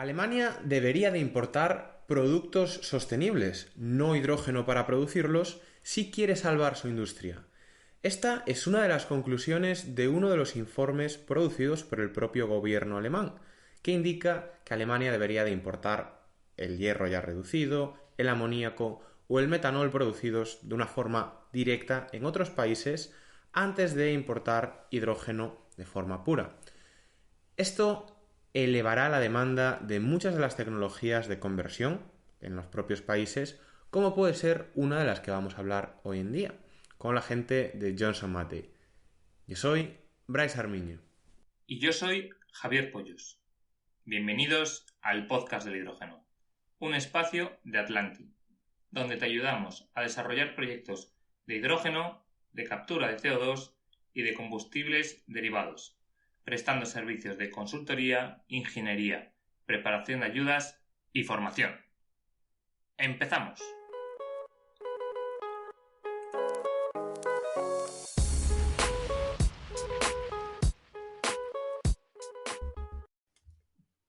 Alemania debería de importar productos sostenibles, no hidrógeno para producirlos, si quiere salvar su industria. Esta es una de las conclusiones de uno de los informes producidos por el propio gobierno alemán, que indica que Alemania debería de importar el hierro ya reducido, el amoníaco o el metanol producidos de una forma directa en otros países antes de importar hidrógeno de forma pura. Esto elevará la demanda de muchas de las tecnologías de conversión en los propios países, como puede ser una de las que vamos a hablar hoy en día, con la gente de Johnson Matthey. Yo soy Bryce Armiño. Y yo soy Javier Pollos. Bienvenidos al podcast del hidrógeno, un espacio de Atlantic, donde te ayudamos a desarrollar proyectos de hidrógeno, de captura de CO2 y de combustibles derivados, prestando servicios de consultoría, ingeniería, preparación de ayudas y formación. ¡Empezamos!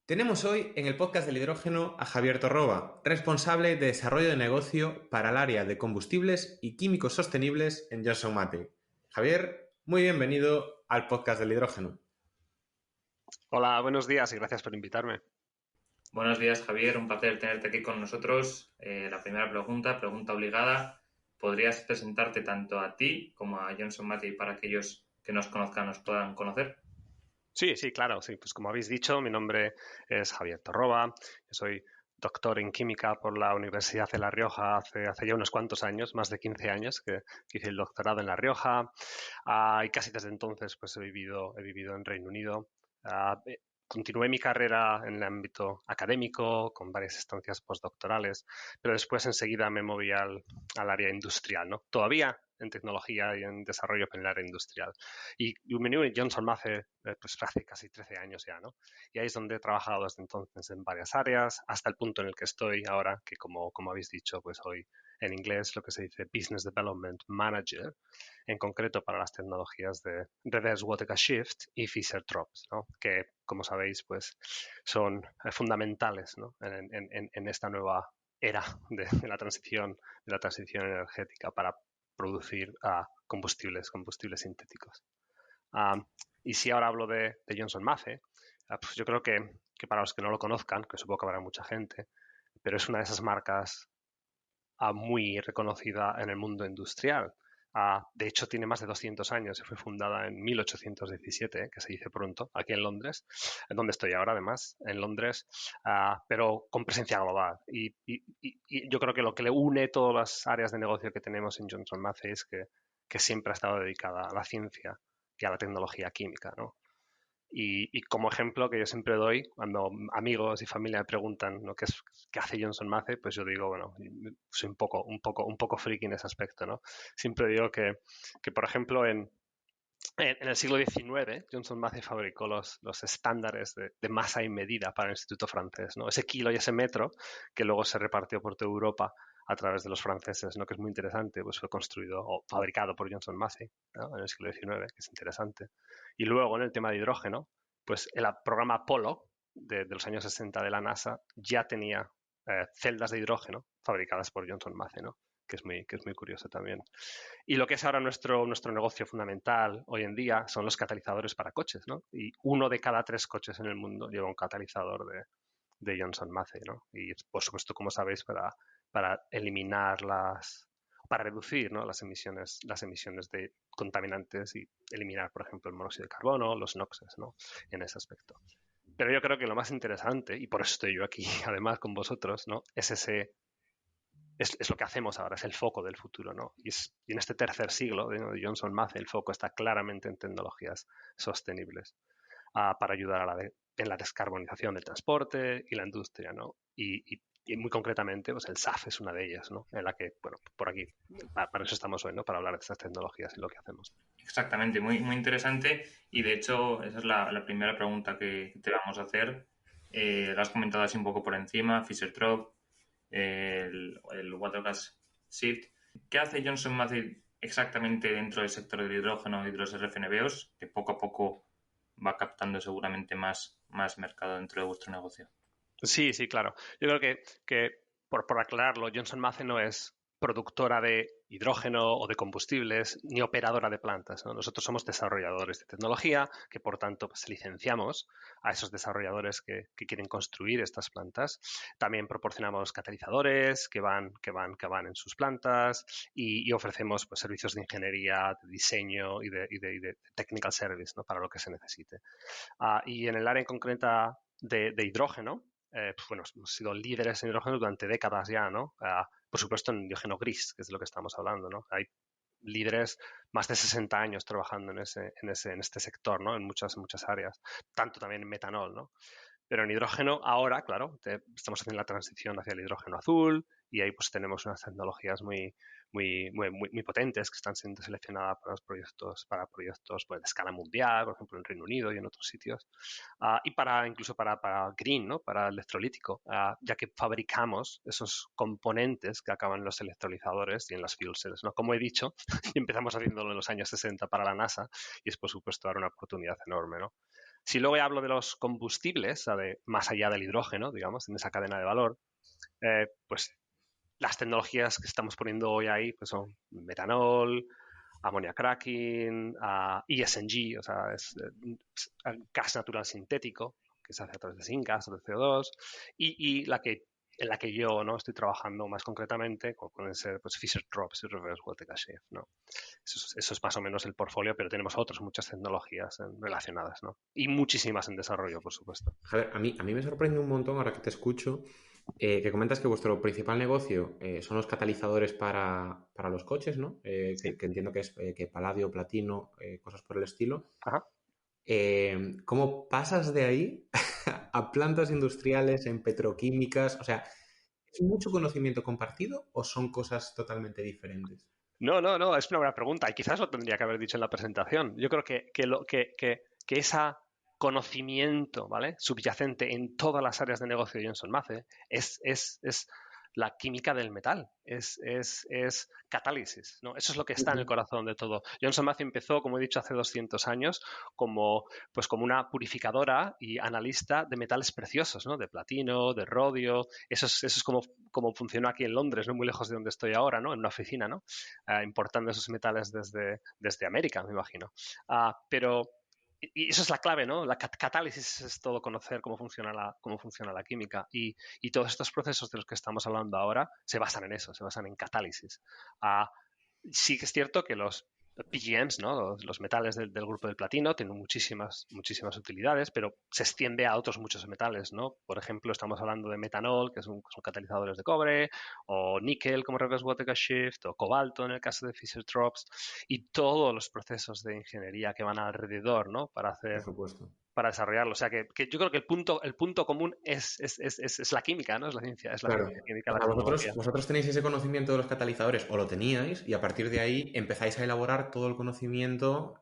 Tenemos hoy en el podcast del hidrógeno a Javier Torroba, responsable de desarrollo de negocio para el área de combustibles y químicos sostenibles en Johnson Matthey. Javier, muy bienvenido al podcast del hidrógeno. Hola, buenos días y gracias por invitarme. Buenos días, Javier. Un placer tenerte aquí con nosotros. La primera pregunta obligada. ¿Podrías presentarte tanto a ti como a Johnson Matthey para aquellos que nos conozcan, nos puedan conocer? Sí, claro, sí. Pues como habéis dicho, mi nombre es Javier Torroba. Yo soy doctor en química por la Universidad de La Rioja hace ya unos cuantos años, más de 15 años que hice el doctorado en La Rioja. Y casi desde entonces pues he vivido en Reino Unido. Continué mi carrera en el ámbito académico con varias estancias postdoctorales, pero después enseguida me moví al área industrial, ¿no? Todavía en tecnología y en desarrollo en el área industrial. Y me uní a Johnson Matthey pues hace casi 13 años ya, ¿no? Y ahí es donde he trabajado desde entonces en varias áreas, hasta el punto en el que estoy ahora, que como habéis dicho, pues hoy en inglés lo que se dice Business Development Manager, en concreto para las tecnologías de Reverse Water Shift y Fischer-Tropsch, ¿no? Que, como sabéis, pues son fundamentales, ¿no? en esta nueva era de la transición energética para producir combustibles sintéticos. Y si ahora hablo de Johnson Matthey, pues yo creo que para los que no lo conozcan, que supongo que habrá mucha gente, pero es una de esas marcas muy reconocida en el mundo industrial. De hecho, tiene más de 200 años y fue fundada en 1817, que se dice pronto, aquí en Londres, en donde estoy ahora además, en Londres, pero con presencia global. Y yo creo que lo que le une todas las áreas de negocio que tenemos en Johnson Matthey es que siempre ha estado dedicada a la ciencia y a la tecnología química, ¿no? Y como ejemplo que yo siempre doy, cuando amigos y familia me preguntan, ¿no?, qué hace Johnson Matthey, pues yo digo, bueno, soy un poco friki en ese aspecto, ¿no? Siempre digo que por ejemplo, en el siglo XIX, Johnson Matthey fabricó los estándares de masa y medida para el Instituto francés, ¿no? Ese kilo y ese metro que luego se repartió por toda Europa a través de los franceses, ¿no? Que es muy interesante, pues fue construido o fabricado por Johnson Matthey, ¿no?, en el siglo XIX, que es interesante. Y luego en el tema de hidrógeno, pues el programa Apollo de los años 60 de la NASA ya tenía celdas de hidrógeno fabricadas por Johnson Matthey, ¿no? Que es muy curioso también. Y lo que es ahora nuestro negocio fundamental hoy en día son los catalizadores para coches, ¿no? Y 1 de cada 3 coches en el mundo lleva un catalizador de Johnson Matthey, ¿no? Y por supuesto, como sabéis, para eliminar para reducir, ¿no?, las emisiones de contaminantes y eliminar, por ejemplo, el monóxido de carbono, los NOxes, ¿no?, en ese aspecto. Pero yo creo que lo más interesante, y por eso estoy yo aquí además con vosotros, ¿no?, es lo que hacemos ahora, es el foco del futuro, ¿no? Y en este tercer siglo de Johnson Matthey el foco está claramente en tecnologías sostenibles para ayudar en la descarbonización del transporte y la industria, ¿no? Y muy concretamente, pues el SAF es una de ellas, ¿no? En la que, bueno, por aquí, para eso estamos hoy, ¿no? Para hablar de estas tecnologías y lo que hacemos. Exactamente, muy interesante. Y de hecho, esa es la primera pregunta que te vamos a hacer. Lo has comentado así un poco por encima, Fischer-Tropsch, el Water Gas Shift. ¿Qué hace Johnson Matthey exactamente dentro del sector del hidrógeno y de los RFNBOs, que poco a poco va captando seguramente más mercado dentro de vuestro negocio? Sí, sí, claro. Yo creo que por aclararlo, Johnson Matthey no es productora de hidrógeno o de combustibles ni operadora de plantas, ¿no? Nosotros somos desarrolladores de tecnología que, por tanto, pues, licenciamos a esos desarrolladores que quieren construir estas plantas. También proporcionamos catalizadores que van en sus plantas y ofrecemos pues, servicios de ingeniería, de diseño y de technical service, ¿no? Para lo que se necesite. Y en el área en concreta de hidrógeno, pues bueno, hemos sido líderes en hidrógeno durante décadas ya, ¿no? Por supuesto en hidrógeno gris, que es de lo que estamos hablando, ¿no? Hay líderes más de 60 años trabajando en este sector, ¿no? En muchas áreas, tanto también en metanol, ¿no? Pero en hidrógeno ahora, claro, estamos haciendo la transición hacia el hidrógeno azul y ahí pues tenemos unas tecnologías muy potentes que están siendo seleccionadas para proyectos pues, de escala mundial, por ejemplo en Reino Unido y en otros sitios, y incluso para green, ¿no? Para electrolítico, ya que fabricamos esos componentes que acaban en los electrolizadores y en las fuel cells, ¿no? Como he dicho, empezamos haciéndolo en los años 60 para la NASA y es por supuesto ahora una oportunidad enorme, ¿no? Si luego hablo de los combustibles, más allá del hidrógeno, digamos, en esa cadena de valor, pues las tecnologías que estamos poniendo hoy ahí pues son metanol, ammonia cracking, ESNG, o sea, es gas natural sintético, que se hace a través de syngas o de CO2, y en la que yo no estoy trabajando más concretamente, como pueden ser pues, Fischer-Tropsch y Reverse Voltage Shift, ¿no? Eso es más o menos el portfolio, pero tenemos otras muchas tecnologías relacionadas, ¿no? Y muchísimas en desarrollo, por supuesto. Javier, a mí me sorprende un montón ahora que te escucho que comentas que vuestro principal negocio son los catalizadores para los coches, ¿no? Sí. Que entiendo que es que paladio, platino, cosas por el estilo. Ajá. ¿Cómo pasas de ahí a plantas industriales, en petroquímicas? O sea, ¿es mucho conocimiento compartido o son cosas totalmente diferentes? No, es una buena pregunta y quizás lo tendría que haber dicho en la presentación. Yo creo que ese conocimiento, ¿vale? Subyacente en todas las áreas de negocio de Johnson Matthey es la química del metal, es catálisis, ¿no? Eso es lo que está en el Ujú. corazón de todo. Johnson Matthey empezó, como he dicho, hace 200 años como, pues como una purificadora y analista de metales preciosos, ¿no? De platino, de rodio. Eso es como funcionó aquí en Londres, no muy lejos de donde estoy ahora, ¿no? En una oficina, ¿no? Importando esos metales desde América, me imagino. Pero y eso es la clave, ¿no? La catálisis es todo conocer cómo funciona la química y todos estos procesos de los que estamos hablando ahora se basan en eso, se basan en catálisis. Uh, sí que es cierto que los PGMs, ¿no? Los metales del grupo del platino tienen muchísimas utilidades, pero se extiende a otros muchos metales, ¿no? Por ejemplo, estamos hablando de metanol, que son catalizadores de cobre, o níquel como reverse voltage shift, o cobalto en el caso de Fischer-Tropsch, y todos los procesos de ingeniería que van alrededor, ¿no? Por supuesto. Para desarrollarlo. O sea que yo creo que el punto común es la química, ¿no? Es la ciencia, Claro. química, O la sea, tecnología. vosotros tenéis ese conocimiento de los catalizadores, o lo teníais, y a partir de ahí empezáis a elaborar todo el conocimiento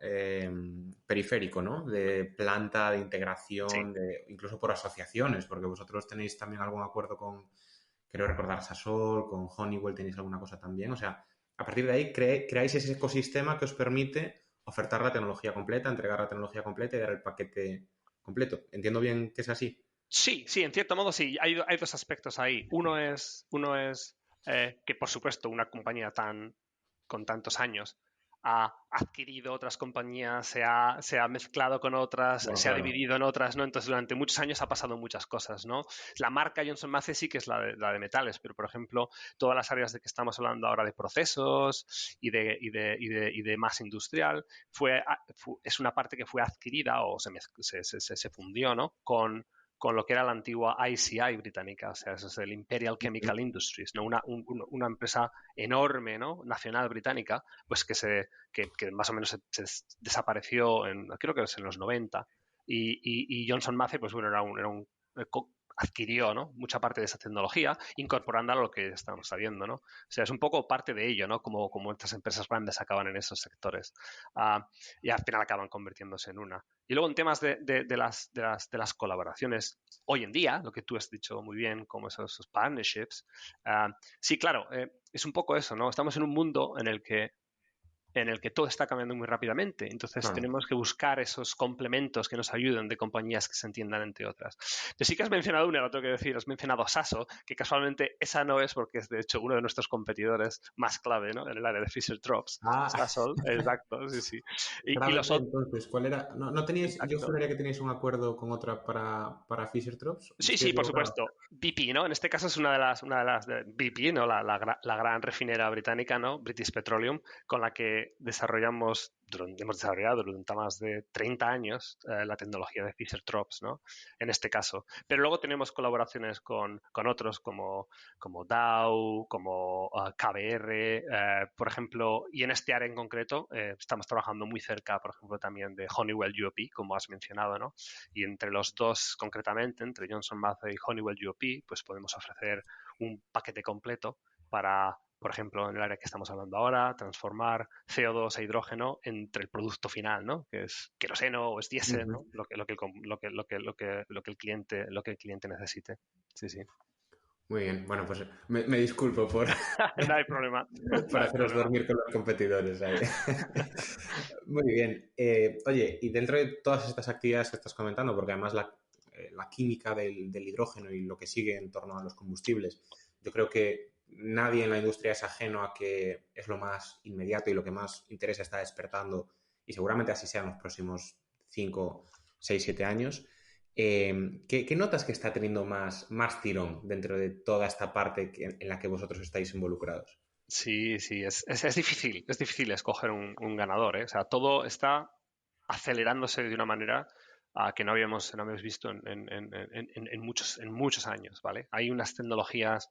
periférico, ¿no? De planta, de Sí. integración, incluso por asociaciones, porque vosotros tenéis también algún acuerdo con, creo recordar, Sasol, con Honeywell tenéis alguna cosa también. O sea, a partir de ahí creáis ese ecosistema que os permite ofertar la tecnología completa, entregar la tecnología completa y dar el paquete completo. ¿Entiendo bien que es así? Sí, sí, en cierto modo sí. Hay dos aspectos ahí. Uno es que, por supuesto, una compañía con tantos años ha adquirido otras compañías, se ha mezclado con otras, Bueno, se ha claro. dividido en otras, ¿no? Entonces, durante muchos años ha pasado muchas cosas, ¿no? La marca Johnson Matthey sí que es la de metales, pero, por ejemplo, todas las áreas de que estamos hablando ahora de procesos y de masa industrial es una parte que fue adquirida o se fundió, ¿no? Con lo que era la antigua ICI británica, o sea, eso es el Imperial Chemical Industries, ¿no? Una empresa enorme, ¿no? Nacional británica, pues que más o menos se desapareció creo que es en los 90 y Johnson Matthey, pues bueno, adquirió, ¿no? Mucha parte de esa tecnología, incorporándola a lo que estamos sabiendo, ¿no? O sea, es un poco parte de ello, ¿no? Como estas empresas grandes acaban en esos sectores. Y al final acaban convirtiéndose en una. Y luego en temas de las colaboraciones, hoy en día, lo que tú has dicho muy bien, como esos partnerships, sí, claro, es un poco eso, ¿no? Estamos en un mundo en el que en el que todo está cambiando muy rápidamente. Entonces tenemos que buscar esos complementos que nos ayuden de compañías que se entiendan entre otras. Entonces, sí que has mencionado una, lo tengo que decir, has mencionado Saso, que casualmente esa no es porque es de hecho uno de nuestros competidores más clave, ¿no? En el área de Fisher-Tropsch. Sasol, exacto, sí, sí. Y los Claramente, otros, entonces, ¿cuál era? ¿No teníais, yo exacto. juraría que teníais un acuerdo con otra para Fisher-Tropsch? ¿Me Sí, estoy sí, por equivocado? supuesto. BP, ¿no? En este caso es una de las de BP, ¿no? La gran refinera británica, ¿no? British Petroleum, con la que hemos desarrollado durante más de 30 años la tecnología de Fisher-Tropsch, ¿no? En este caso. Pero luego tenemos colaboraciones con otros como Dow, como KBR, por ejemplo, y en este área en concreto estamos trabajando muy cerca, por ejemplo, también de Honeywell UOP, como has mencionado, ¿no? Y entre los dos, concretamente, entre Johnson Matthey y Honeywell UOP, pues podemos ofrecer un paquete completo para, por ejemplo, en el área que estamos hablando ahora, transformar CO2 a hidrógeno entre el producto final, ¿no? Que es queroseno o es diésel, ¿no? Lo que el cliente necesite. Sí, sí. Muy bien, bueno, pues me disculpo por, No hay problema. por No hay haceros problema. dormir con los competidores ahí. Muy bien. Oye, y dentro de todas estas actividades que estás comentando, porque además la química del hidrógeno y lo que sigue en torno a los combustibles, yo creo que nadie en la industria es ajeno a que es lo más inmediato y lo que más interés está despertando, y seguramente así sea en los próximos 5, 6, 7 años. ¿Qué notas que está teniendo más tirón dentro de toda esta parte en la que vosotros estáis involucrados? Sí, sí, es difícil escoger un ganador, ¿eh? O sea, todo está acelerándose de una manera que no habíamos visto en muchos años, ¿vale? Hay unas tecnologías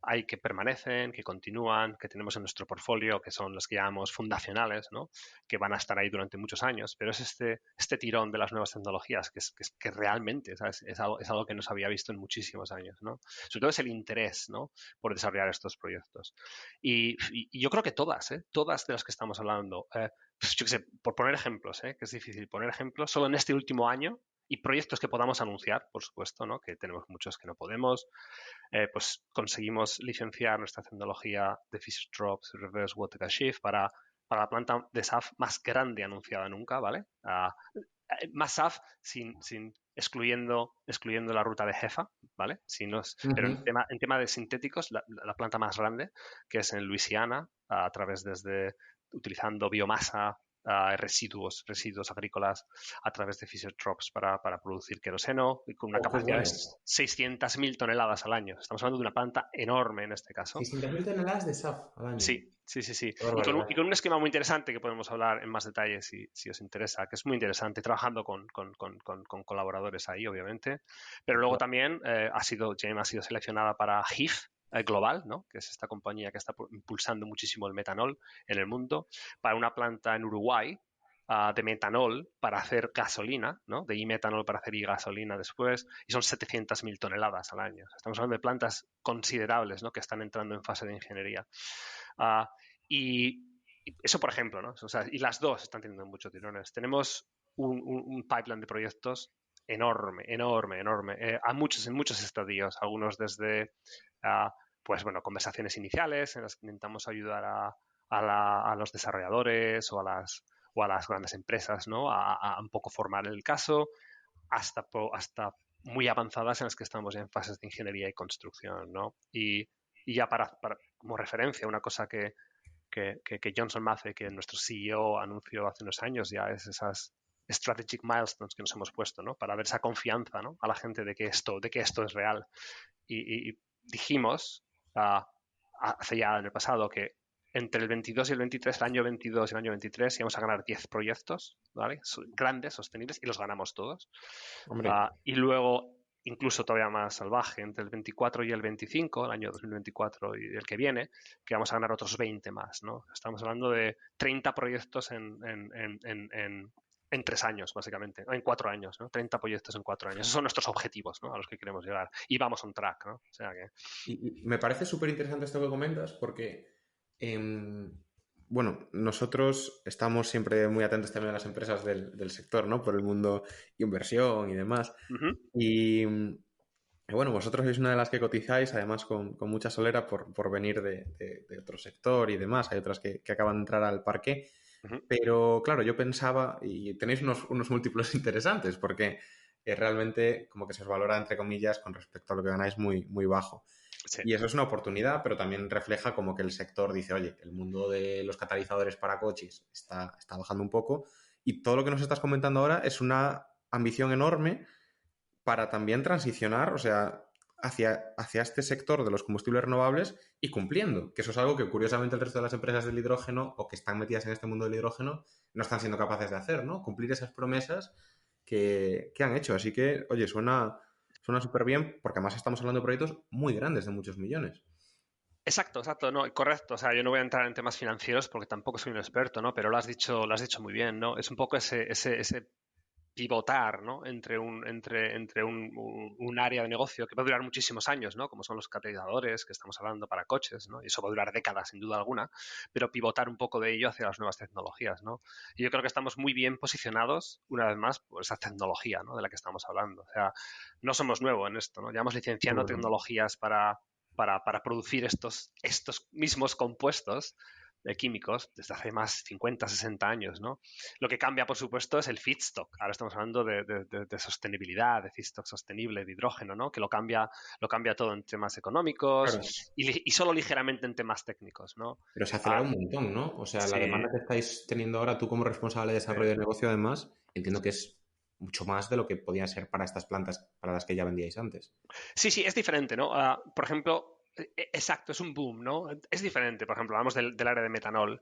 hay que permanecen, que continúan, que tenemos en nuestro portfolio, que son las que llamamos fundacionales, ¿no? Que van a estar ahí durante muchos años, pero es este tirón de las nuevas tecnologías que realmente, ¿sabes? Es algo que no se había visto en muchísimos años, ¿no? Sobre todo es el interés, ¿no? Por desarrollar estos proyectos. Y yo creo que todas, ¿eh? Todas de las que estamos hablando, pues yo qué sé, por poner ejemplos, que es difícil poner ejemplos, solo en este último año y proyectos que podamos anunciar, por supuesto, ¿no? Que tenemos muchos que no podemos, pues conseguimos licenciar nuestra tecnología de Fisher-Tropsch Reverse Water Shift para la planta de SAF más grande anunciada nunca, ¿vale? Más SAF excluyendo la ruta de Jefa, ¿vale? Pero Ujú. en tema de sintéticos, la planta más grande, que es en Luisiana, a través utilizando biomasa, residuos agrícolas a través de Fisher-Tropsch para producir queroseno y con una Oh, qué capacidad de bueno. 600.000 toneladas al año. Estamos hablando de una planta enorme en este caso. 600.000 toneladas de SAF al año. Sí, sí, sí, sí. Qué Y barbaridad. con un esquema muy interesante que podemos hablar en más detalle si os interesa, que es muy interesante, trabajando con colaboradores ahí, obviamente. Pero luego también Jane ha sido seleccionada para HIF Global, ¿no? Que es esta compañía que está impulsando muchísimo el metanol en el mundo, para una planta en Uruguay de metanol para hacer gasolina, ¿no? De e-metanol para hacer gasolina después, y son 700.000 toneladas al año. Estamos hablando de plantas considerables, ¿no? Que están entrando en fase de ingeniería. Uh, y eso, por ejemplo, ¿no? O sea, y las dos están teniendo muchos tirones. Tenemos un pipeline de proyectos enorme, enorme, enorme, en muchos estadios, algunos desde, pues bueno, conversaciones iniciales en las que intentamos ayudar a los desarrolladores o a las grandes empresas, ¿no? A un poco formar el caso, hasta muy avanzadas en las que estamos ya en fases de ingeniería y construcción, ¿no? Y ya como referencia, una cosa que Johnson Matthey, que nuestro CEO anunció hace unos años, ya es esas strategic milestones que nos hemos puesto, ¿no? Para ver esa confianza, ¿no? A la gente de que esto es real. Y dijimos hace ya en el pasado que entre el 22 y el 23, el año 22 y el año 23, íbamos a ganar 10 proyectos, ¿vale? Grandes, sostenibles, y los ganamos todos. Hombre, Y luego, incluso todavía más salvaje, entre el 24 y el 25, el año 2024 y el que viene, que vamos a ganar otros 20 más, ¿no? Estamos hablando de 30 proyectos en 3 años, básicamente, en 4 años, ¿no? 30 proyectos en 4 años. Esos son nuestros objetivos, ¿no? A los que queremos llegar. Y vamos on track, ¿no? O sea que... y me parece súper interesante esto que comentas porque, bueno, nosotros estamos siempre muy atentos también a las empresas del sector, ¿no? Por el mundo inversión y demás. Uh-huh. Y bueno, vosotros sois una de las que cotizáis, además con mucha solera por venir de otro sector y demás. Hay otras que acaban de entrar al parque. Ujú. Pero claro, yo pensaba, y tenéis unos múltiplos interesantes, porque realmente como que se os valora, entre comillas, con respecto a lo que ganáis muy, muy bajo. Sí. Y eso es una oportunidad, pero también refleja como que el sector dice, oye, el mundo de los catalizadores para coches está bajando un poco, y todo lo que nos estás comentando ahora es una ambición enorme para también transicionar, o sea, hacia este sector de los combustibles renovables y cumpliendo, que eso es algo que curiosamente el resto de las empresas del hidrógeno o que están metidas en este mundo del hidrógeno no están siendo capaces de hacer, ¿no? Cumplir esas promesas que han hecho. Así que, oye, suena súper bien porque además estamos hablando de proyectos muy grandes de muchos millones. Exacto, exacto, no, correcto. O sea, yo no voy a entrar en temas financieros porque tampoco soy un experto, ¿no? Pero lo has dicho muy bien, ¿no? Es un poco ese pivotar, ¿no? Entre un área de negocio que va a durar muchísimos años, ¿no? Como son los catalizadores que estamos hablando para coches, ¿no? Y eso va a durar décadas, sin duda alguna, pero pivotar un poco de ello hacia las nuevas tecnologías, ¿no? Y yo creo que estamos muy bien posicionados, una vez más, por esa tecnología, ¿no? De la que estamos hablando. O sea, no somos nuevos en esto, ¿no? Llevamos Qué licenciando bueno. tecnologías para producir estos mismos compuestos químicos desde hace más 50, 60 años, ¿no? Lo que cambia, por supuesto, es el feedstock. Ahora estamos hablando de sostenibilidad, de feedstock sostenible, de hidrógeno, ¿no? Que lo cambia todo en temas económicos Claro, y solo ligeramente en temas técnicos, ¿no? pero se acelera Ah, un montón, ¿no? O sea, la sí, demanda que estáis teniendo ahora, tú como responsable de sí. desarrollo de negocio, además, entiendo que es mucho más de lo que podía ser para estas plantas para las que ya vendíais antes. Sí, sí, es diferente, ¿no? Por ejemplo, exacto, es un boom, ¿no? Es diferente, por ejemplo, hablamos del área de metanol.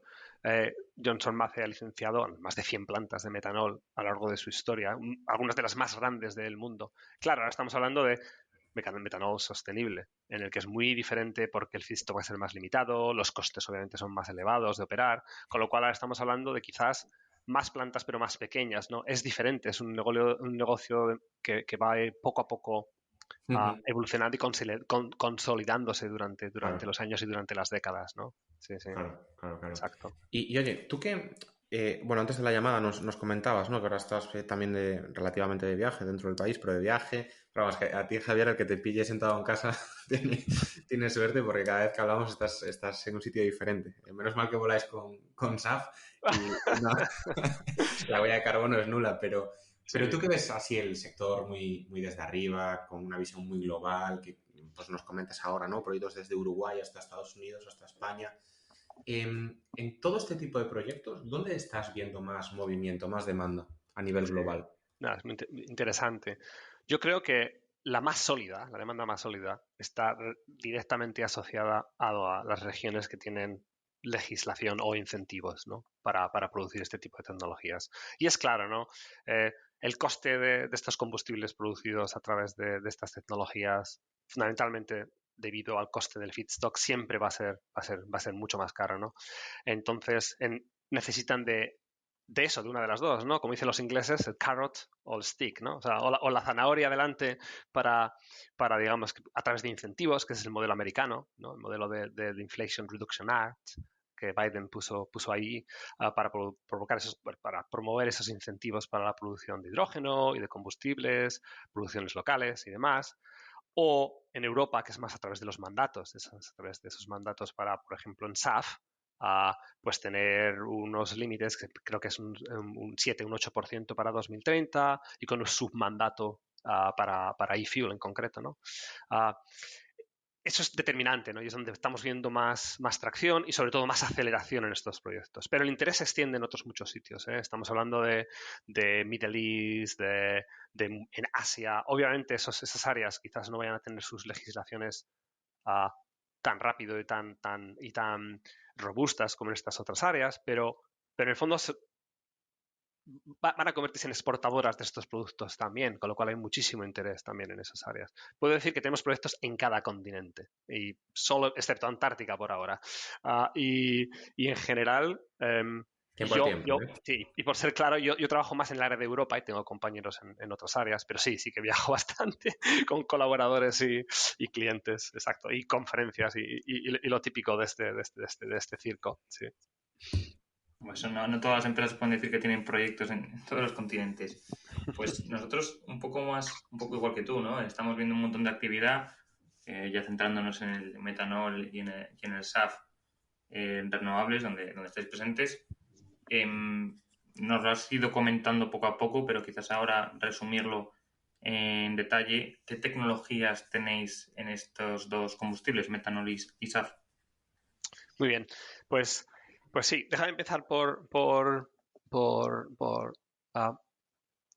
Johnson Matthey ha licenciado más de 100 plantas de metanol a lo largo de su historia, algunas de las más grandes del mundo. Claro, ahora estamos hablando de metanol sostenible, en el que es muy diferente porque el feedstock va a ser más limitado, los costes obviamente son más elevados de operar, con lo cual ahora estamos hablando de quizás más plantas pero más pequeñas, ¿no? Es diferente, es un negocio que va poco a poco Ujú. evolucionando y consolidándose durante Claro. los años y durante las décadas, ¿no? Sí, sí, Claro, claro, claro. exacto. Y oye, tú que, bueno, antes de la llamada nos comentabas, ¿no? Que ahora estás también relativamente de viaje dentro del país, pero de viaje. Pero vamos, que a ti, Javier, el que te pille sentado en casa tiene suerte porque cada vez que hablamos estás en un sitio diferente. Menos mal que voláis con SAF y no, la huella de carbono es nula, pero Sí. tú que ves así el sector muy, muy desde arriba, con una visión muy global, que pues nos comentas ahora, ¿no? Proyectos desde Uruguay hasta Estados Unidos, hasta España. En todo este tipo de proyectos, ¿dónde estás viendo más movimiento, más demanda a nivel Sí. global? Nada, es muy interesante. Yo creo que la demanda más sólida, está directamente asociada a las regiones que tienen legislación o incentivos, ¿no? Para producir este tipo de tecnologías. Y es claro, ¿no? El coste de estos combustibles producidos a través de estas tecnologías, fundamentalmente debido al coste del feedstock, siempre va a ser mucho más caro, ¿no? Entonces, necesitan de eso, de una de las dos, ¿no? Como dicen los ingleses, el carrot o el stick, ¿no? O sea, o la zanahoria adelante digamos, a través de incentivos, que es el modelo americano, ¿no? El modelo del Inflation Reduction Act, que Biden puso ahí para promover esos incentivos para la producción de hidrógeno y de combustibles, producciones locales y demás. O en Europa, que es más a través de los mandatos, a través de esos mandatos para, por ejemplo, en SAF, pues tener unos límites que creo que es un 7, un 8% para 2030 y con un submandato para e-fuel en concreto, ¿no? Uh, Eso es determinante, ¿no? Y es donde estamos viendo más tracción y sobre todo más aceleración en estos proyectos. Pero el interés se extiende en otros muchos sitios, ¿eh? Estamos hablando de Middle East, en Asia. Obviamente esas áreas quizás no vayan a tener sus legislaciones uh, tan rápido y tan robustas como en estas otras áreas, pero en el fondo van a convertirse en exportadoras de estos productos también, con lo cual hay muchísimo interés también en esas áreas. Puedo decir que tenemos proyectos en cada continente, y solo, excepto Antártica por ahora. Y en general, Tiempo al tiempo, ¿eh? sí, y por ser claro, yo trabajo más en el área de Europa y tengo compañeros en otras áreas, pero sí que viajo bastante con colaboradores y clientes, exacto, y conferencias y lo típico de este circo, sí. Pues no todas las empresas pueden decir que tienen proyectos en todos los continentes. Pues nosotros un poco igual que tú, ¿no? Estamos viendo un montón de actividad, ya centrándonos en el metanol y en el SAF, en renovables, donde estáis presentes. Nos lo has ido comentando poco a poco, pero quizás ahora resumirlo en detalle. ¿Qué tecnologías tenéis en estos dos combustibles, metanol y SAF? Muy bien, pues sí, déjame empezar por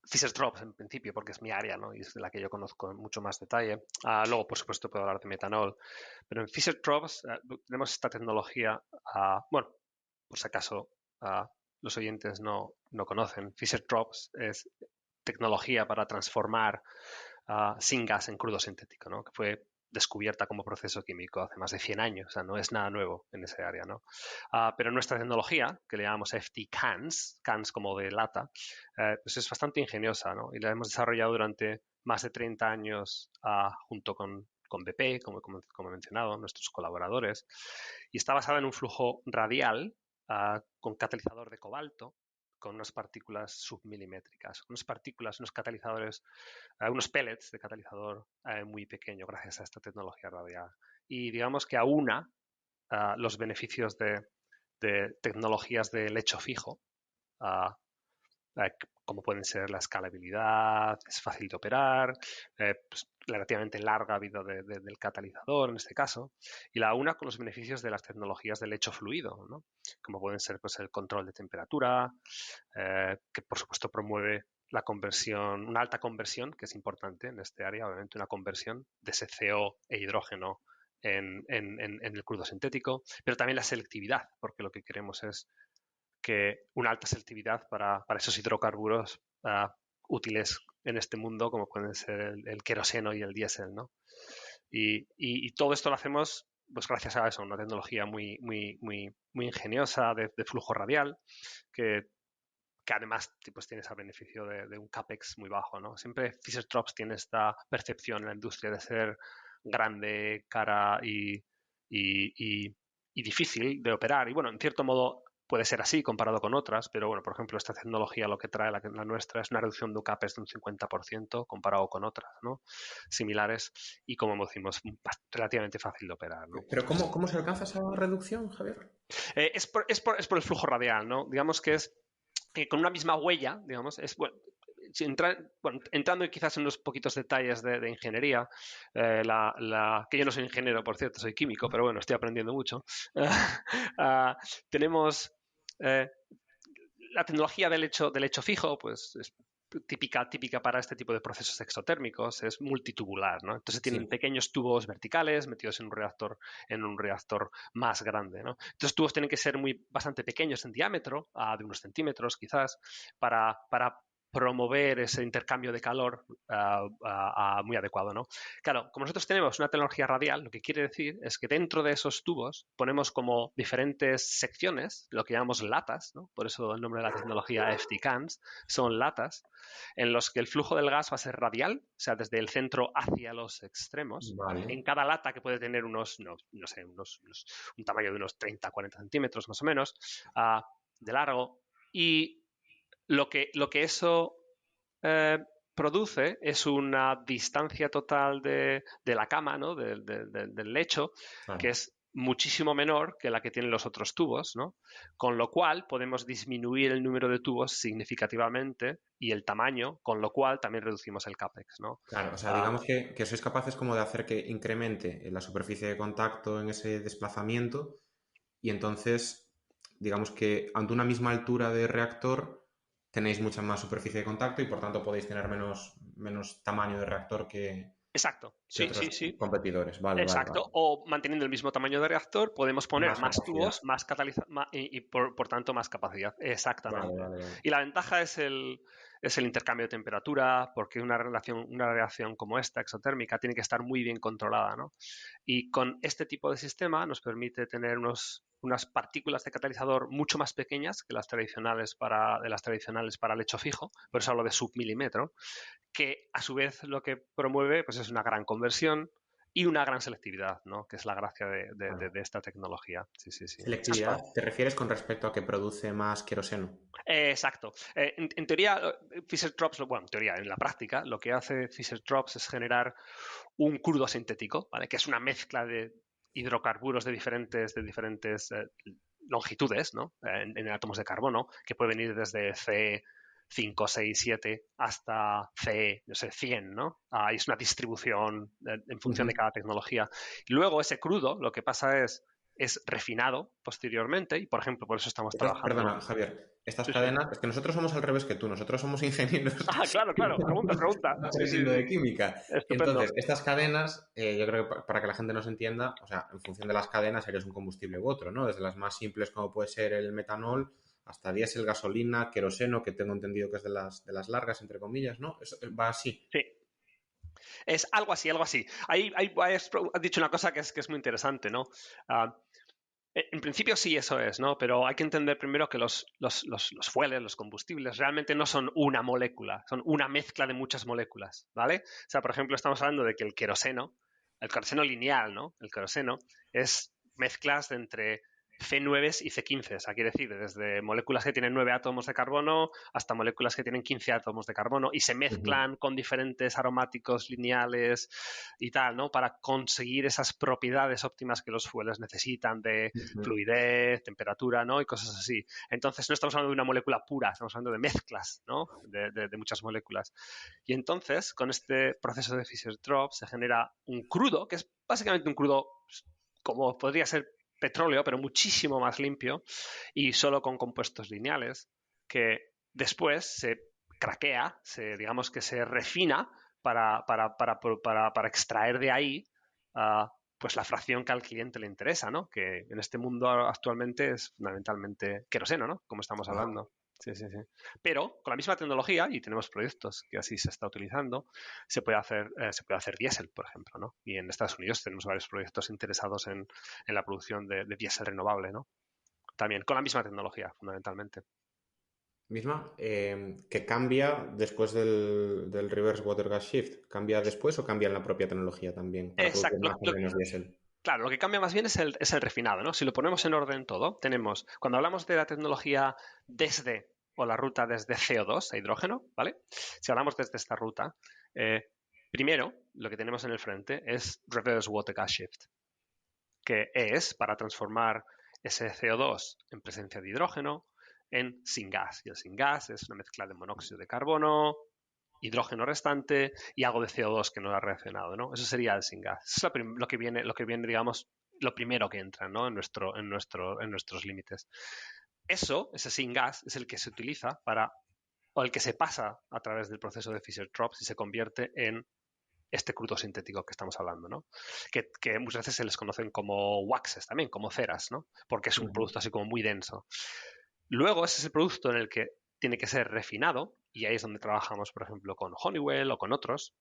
Fischer-Tropsch en principio, porque es mi área, ¿no? Y es de la que yo conozco en mucho más detalle. Luego, por supuesto, puedo hablar de metanol, pero en Fischer-Tropsch tenemos esta tecnología, bueno, por si acaso los oyentes no conocen, Fischer-Tropsch es tecnología para transformar syngas en crudo sintético, ¿no? Que fue descubierta como proceso químico hace más de 100 años, o sea, no es nada nuevo en ese área, ¿no? Pero nuestra tecnología, que le llamamos FT Cans, cans como de lata, pues es bastante ingeniosa, ¿no? Y la hemos desarrollado durante más de 30 años junto con BP, como he mencionado, nuestros colaboradores, y está basada en un flujo radial con catalizador de cobalto, con unas partículas submilimétricas, unas partículas, unos catalizadores, unos pellets de catalizador muy pequeño gracias a esta tecnología radial. Y digamos que aúna los beneficios de tecnologías de lecho fijo, como pueden ser la escalabilidad, es fácil de operar, pues, relativamente larga vida del catalizador en este caso, y la una con los beneficios de las tecnologías de lecho fluido, ¿no? Como pueden ser pues, el control de temperatura, que por supuesto promueve la conversión, una alta conversión, que es importante en este área, obviamente una conversión de ese CO e hidrógeno en el crudo sintético, pero también la selectividad, porque lo que queremos es que una alta selectividad para esos hidrocarburos útiles en este mundo, como pueden ser el queroseno y el diésel, ¿no? Y todo esto lo hacemos pues gracias a eso, una tecnología muy ingeniosa de flujo radial que además pues, tiene ese beneficio de un CAPEX muy bajo, ¿no? Siempre Fischer-Tropsch tiene esta percepción en la industria de ser grande, cara y difícil de operar. Y bueno, en cierto modo puede ser así comparado con otras, pero bueno, por ejemplo, esta tecnología lo que trae la nuestra es una reducción de un CAPEX de un 50% comparado con otras, ¿no? Similares y como decimos, relativamente fácil de operar, ¿no? Pero ¿cómo se alcanza esa reducción, Javier? Es por el flujo radial, ¿no? Digamos que es con una misma huella, digamos, es bueno, entrando quizás en unos poquitos detalles de ingeniería, que yo no soy ingeniero, por cierto, soy químico, pero bueno, estoy aprendiendo mucho. Tenemos la tecnología del hecho fijo, pues es típica para este tipo de procesos exotérmicos, es multitubular, ¿no? Entonces tienen Sí. pequeños tubos verticales metidos en un reactor más grande, ¿no? Entonces tubos tienen que ser bastante pequeños en diámetro, de unos centímetros quizás, para promover ese intercambio de calor muy adecuado, ¿no? Claro, como nosotros tenemos una tecnología radial, lo que quiere decir es que dentro de esos tubos ponemos como diferentes secciones, lo que llamamos latas, ¿no? Por eso el nombre de la tecnología FT-CANS, son latas, en los que el flujo del gas va a ser radial, o sea, desde el centro hacia los extremos. Vale. En cada lata, que puede tener un tamaño de unos 30, 40 centímetros más o menos de largo. Y lo que eso eh, produce es una distancia total de la cama, ¿no? Del lecho, que Claro. es muchísimo menor que la que tienen los otros tubos, ¿no? Con lo cual podemos disminuir el número de tubos significativamente y el tamaño, con lo cual también reducimos el CAPEX, ¿no? Claro, o sea, digamos que sois capaces como de hacer que incremente la superficie de contacto en ese desplazamiento y entonces, digamos que ante una misma altura de reactor tenéis mucha más superficie de contacto y por tanto podéis tener menos tamaño de reactor Exacto, que sí, otros sí, sí. competidores. Vale, vale, vale. Exacto, o manteniendo el mismo tamaño de reactor, podemos Y poner más más capacidad. tubos, más y por tanto más capacidad. Vale, Exactamente. vale, vale. Y la ventaja es el intercambio de temperatura, porque una reacción como esta, exotérmica, tiene que estar muy bien controlada, ¿no? Y con este tipo de sistema nos permite tener unas partículas de catalizador mucho más pequeñas que las tradicionales para lecho fijo, por eso hablo de submilímetro, que a su vez lo que promueve pues es una gran conversión y una gran selectividad, ¿no? Que es la gracia Vale. de esta tecnología. Sí, sí, sí. Selectividad, ¿te refieres con respecto a que produce más queroseno? Exacto. En teoría, Fischer-Tropsch, bueno, en teoría, en la práctica, lo que hace Fischer-Tropsch es generar un crudo sintético, ¿vale? Que es una mezcla de hidrocarburos de diferentes longitudes, ¿no? En átomos de carbono, que pueden ir desde C 5, 6, 7 hasta C, no sé, 100, ¿no? Es una distribución en función de cada tecnología. Y luego ese crudo, lo que pasa es refinado posteriormente y, por ejemplo, por eso estamos trabajando. Perdona, Javier, estas Sí, sí. cadenas, es que nosotros somos al revés que tú, nosotros somos ingenieros Claro, pregunta. Sí, sí, aprendiendo sí. de química. Y Estupendo. entonces, estas cadenas, yo creo que para que la gente nos entienda, o sea, en función de las cadenas eres un combustible u otro, ¿no? Desde las más simples como puede ser el metanol hasta diésel, gasolina, queroseno, que tengo entendido que es de las largas, entre comillas, ¿no? Eso va así. Sí. Es algo así, algo así. Ahí has dicho una cosa que es muy interesante, ¿no? En principio sí, eso es, ¿no? Pero hay que entender primero que los fueles, los combustibles, realmente no son una molécula, son una mezcla de muchas moléculas, ¿vale? O sea, por ejemplo, estamos hablando de que el queroseno lineal, ¿no? El queroseno es mezclas de entre C9 y C15, o sea, quiere decir, desde moléculas que tienen 9 átomos de carbono hasta moléculas que tienen 15 átomos de carbono y se mezclan con diferentes aromáticos lineales y tal, ¿no? Para conseguir esas propiedades óptimas que los fueles necesitan de fluidez, temperatura, ¿no? Y cosas así. Entonces, no estamos hablando de una molécula pura, estamos hablando de mezclas, ¿no? De muchas moléculas. Y entonces, con este proceso de Fischer-Tropsch se genera un crudo, que es básicamente un crudo como podría ser petróleo, pero muchísimo más limpio y solo con compuestos lineales, que después se craquea, digamos que se refina para extraer de ahí pues la fracción que al cliente le interesa, ¿no? Que en este mundo actualmente es fundamentalmente queroseno, ¿no? Como estamos hablando. Sí, sí, sí. Pero con la misma tecnología, y tenemos proyectos que así se está utilizando, se puede hacer diésel, por ejemplo, ¿no? Y en Estados Unidos tenemos varios proyectos interesados en la producción de diésel renovable, ¿no? También con la misma tecnología, fundamentalmente. Misma, que cambia después del reverse water gas shift. ¿Cambia después o cambia en la propia tecnología también para producir Exacto. más o menos diésel? Claro, lo que cambia más bien es el refinado, ¿no? Si lo ponemos en orden todo, tenemos, cuando hablamos de la tecnología o la ruta desde CO2 a hidrógeno, ¿vale? Si hablamos desde esta ruta, primero lo que tenemos en el frente es reverse water gas shift, que es para transformar ese CO2 en presencia de hidrógeno en syngas. Y el syngas es una mezcla de monóxido de carbono, hidrógeno restante y algo de CO2 que no ha reaccionado, ¿no? Eso sería el syngas. Eso es lo que viene, digamos, lo primero que entra, ¿no? En nuestros límites. Ese syngas es el que se utiliza o el que se pasa a través del proceso de Fischer-Tropsch y se convierte en este crudo sintético que estamos hablando, ¿no? Que muchas veces se les conocen como waxes también, como ceras, ¿no? Porque es un producto así como muy denso. Luego ese es el producto en el que tiene que ser refinado y ahí es donde trabajamos, por ejemplo, con Honeywell o con otros,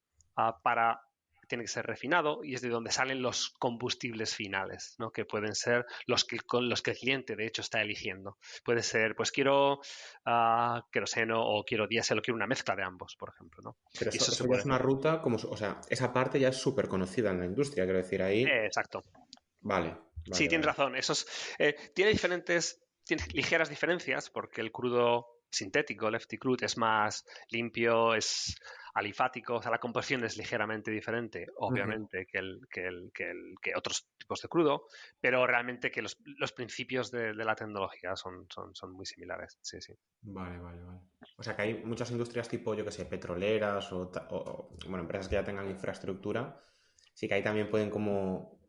tiene que ser refinado y es de donde salen los combustibles finales, ¿no? Que pueden ser con los que el cliente de hecho está eligiendo. Puede ser, pues quiero queroseno o quiero diésel o quiero una mezcla de ambos, por ejemplo, ¿no? Pero Y eso se ya puede. es una ruta, o sea, esa parte ya es súper conocida en la industria, quiero decir, ahí. Exacto. Vale, Sí, vale, tienes vale. razón. Tiene ligeras diferencias porque el crudo sintético, lefty crude, es más limpio, es alifático, o sea, la composición es ligeramente diferente, obviamente, que otros tipos de crudo, pero realmente que los principios de la tecnología son muy similares. Sí, sí. Vale, vale, vale. O sea que hay muchas industrias tipo, yo que sé, petroleras bueno, empresas que ya tengan infraestructura, sí que ahí también pueden como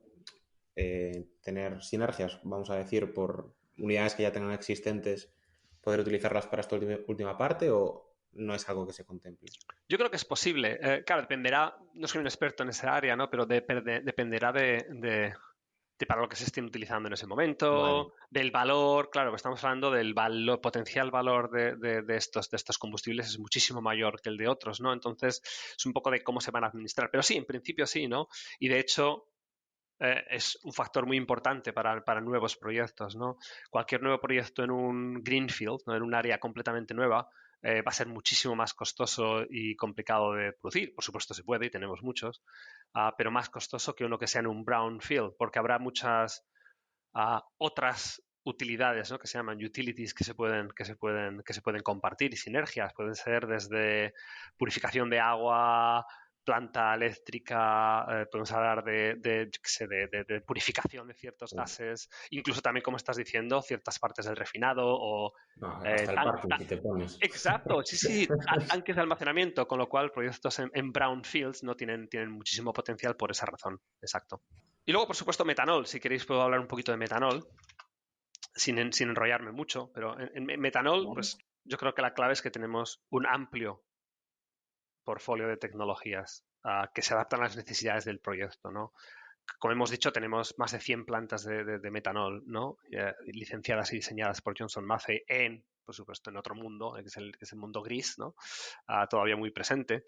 tener sinergias, vamos a decir, por unidades que ya tengan existentes, poder utilizarlas para esta última parte o no es algo que se contemple. Yo creo que es posible. Claro, dependerá, no soy un experto en esa área, ¿no? Pero dependerá de para lo que se estén utilizando en ese Vale. momento, del valor, claro, que estamos hablando del potencial valor de estos combustibles es muchísimo mayor que el de otros, ¿no? Entonces, es un poco de cómo se van a administrar. Pero sí, en principio sí, ¿no? Y de hecho, es un factor muy importante para nuevos proyectos, ¿no? Cualquier nuevo proyecto en un greenfield, ¿no? En un área completamente nueva, va a ser muchísimo más costoso y complicado de producir. Por supuesto se puede y tenemos muchos, pero más costoso que uno que sea en un brownfield, porque habrá muchas otras utilidades, ¿no? Que se llaman utilities que se pueden compartir y sinergias. Pueden ser desde purificación de agua, planta eléctrica, podemos hablar de purificación de ciertos gases, incluso también, como estás diciendo, ciertas partes del refinado o Hasta el parking, si te pones. Exacto, sí, tanques de almacenamiento, con lo cual proyectos en brownfields no tienen muchísimo potencial por esa razón, exacto. Y luego, por supuesto, metanol, si queréis puedo hablar un poquito de metanol, sin enrollarme mucho, pero en metanol, pues yo creo que la clave es que tenemos un amplio portfolio de tecnologías que se adaptan a las necesidades del proyecto, ¿no? Como hemos dicho, tenemos más de 100 plantas de metanol, ¿no? Licenciadas y diseñadas por Johnson Matthey por supuesto, en otro mundo, que es el mundo gris, ¿no? Todavía muy presente.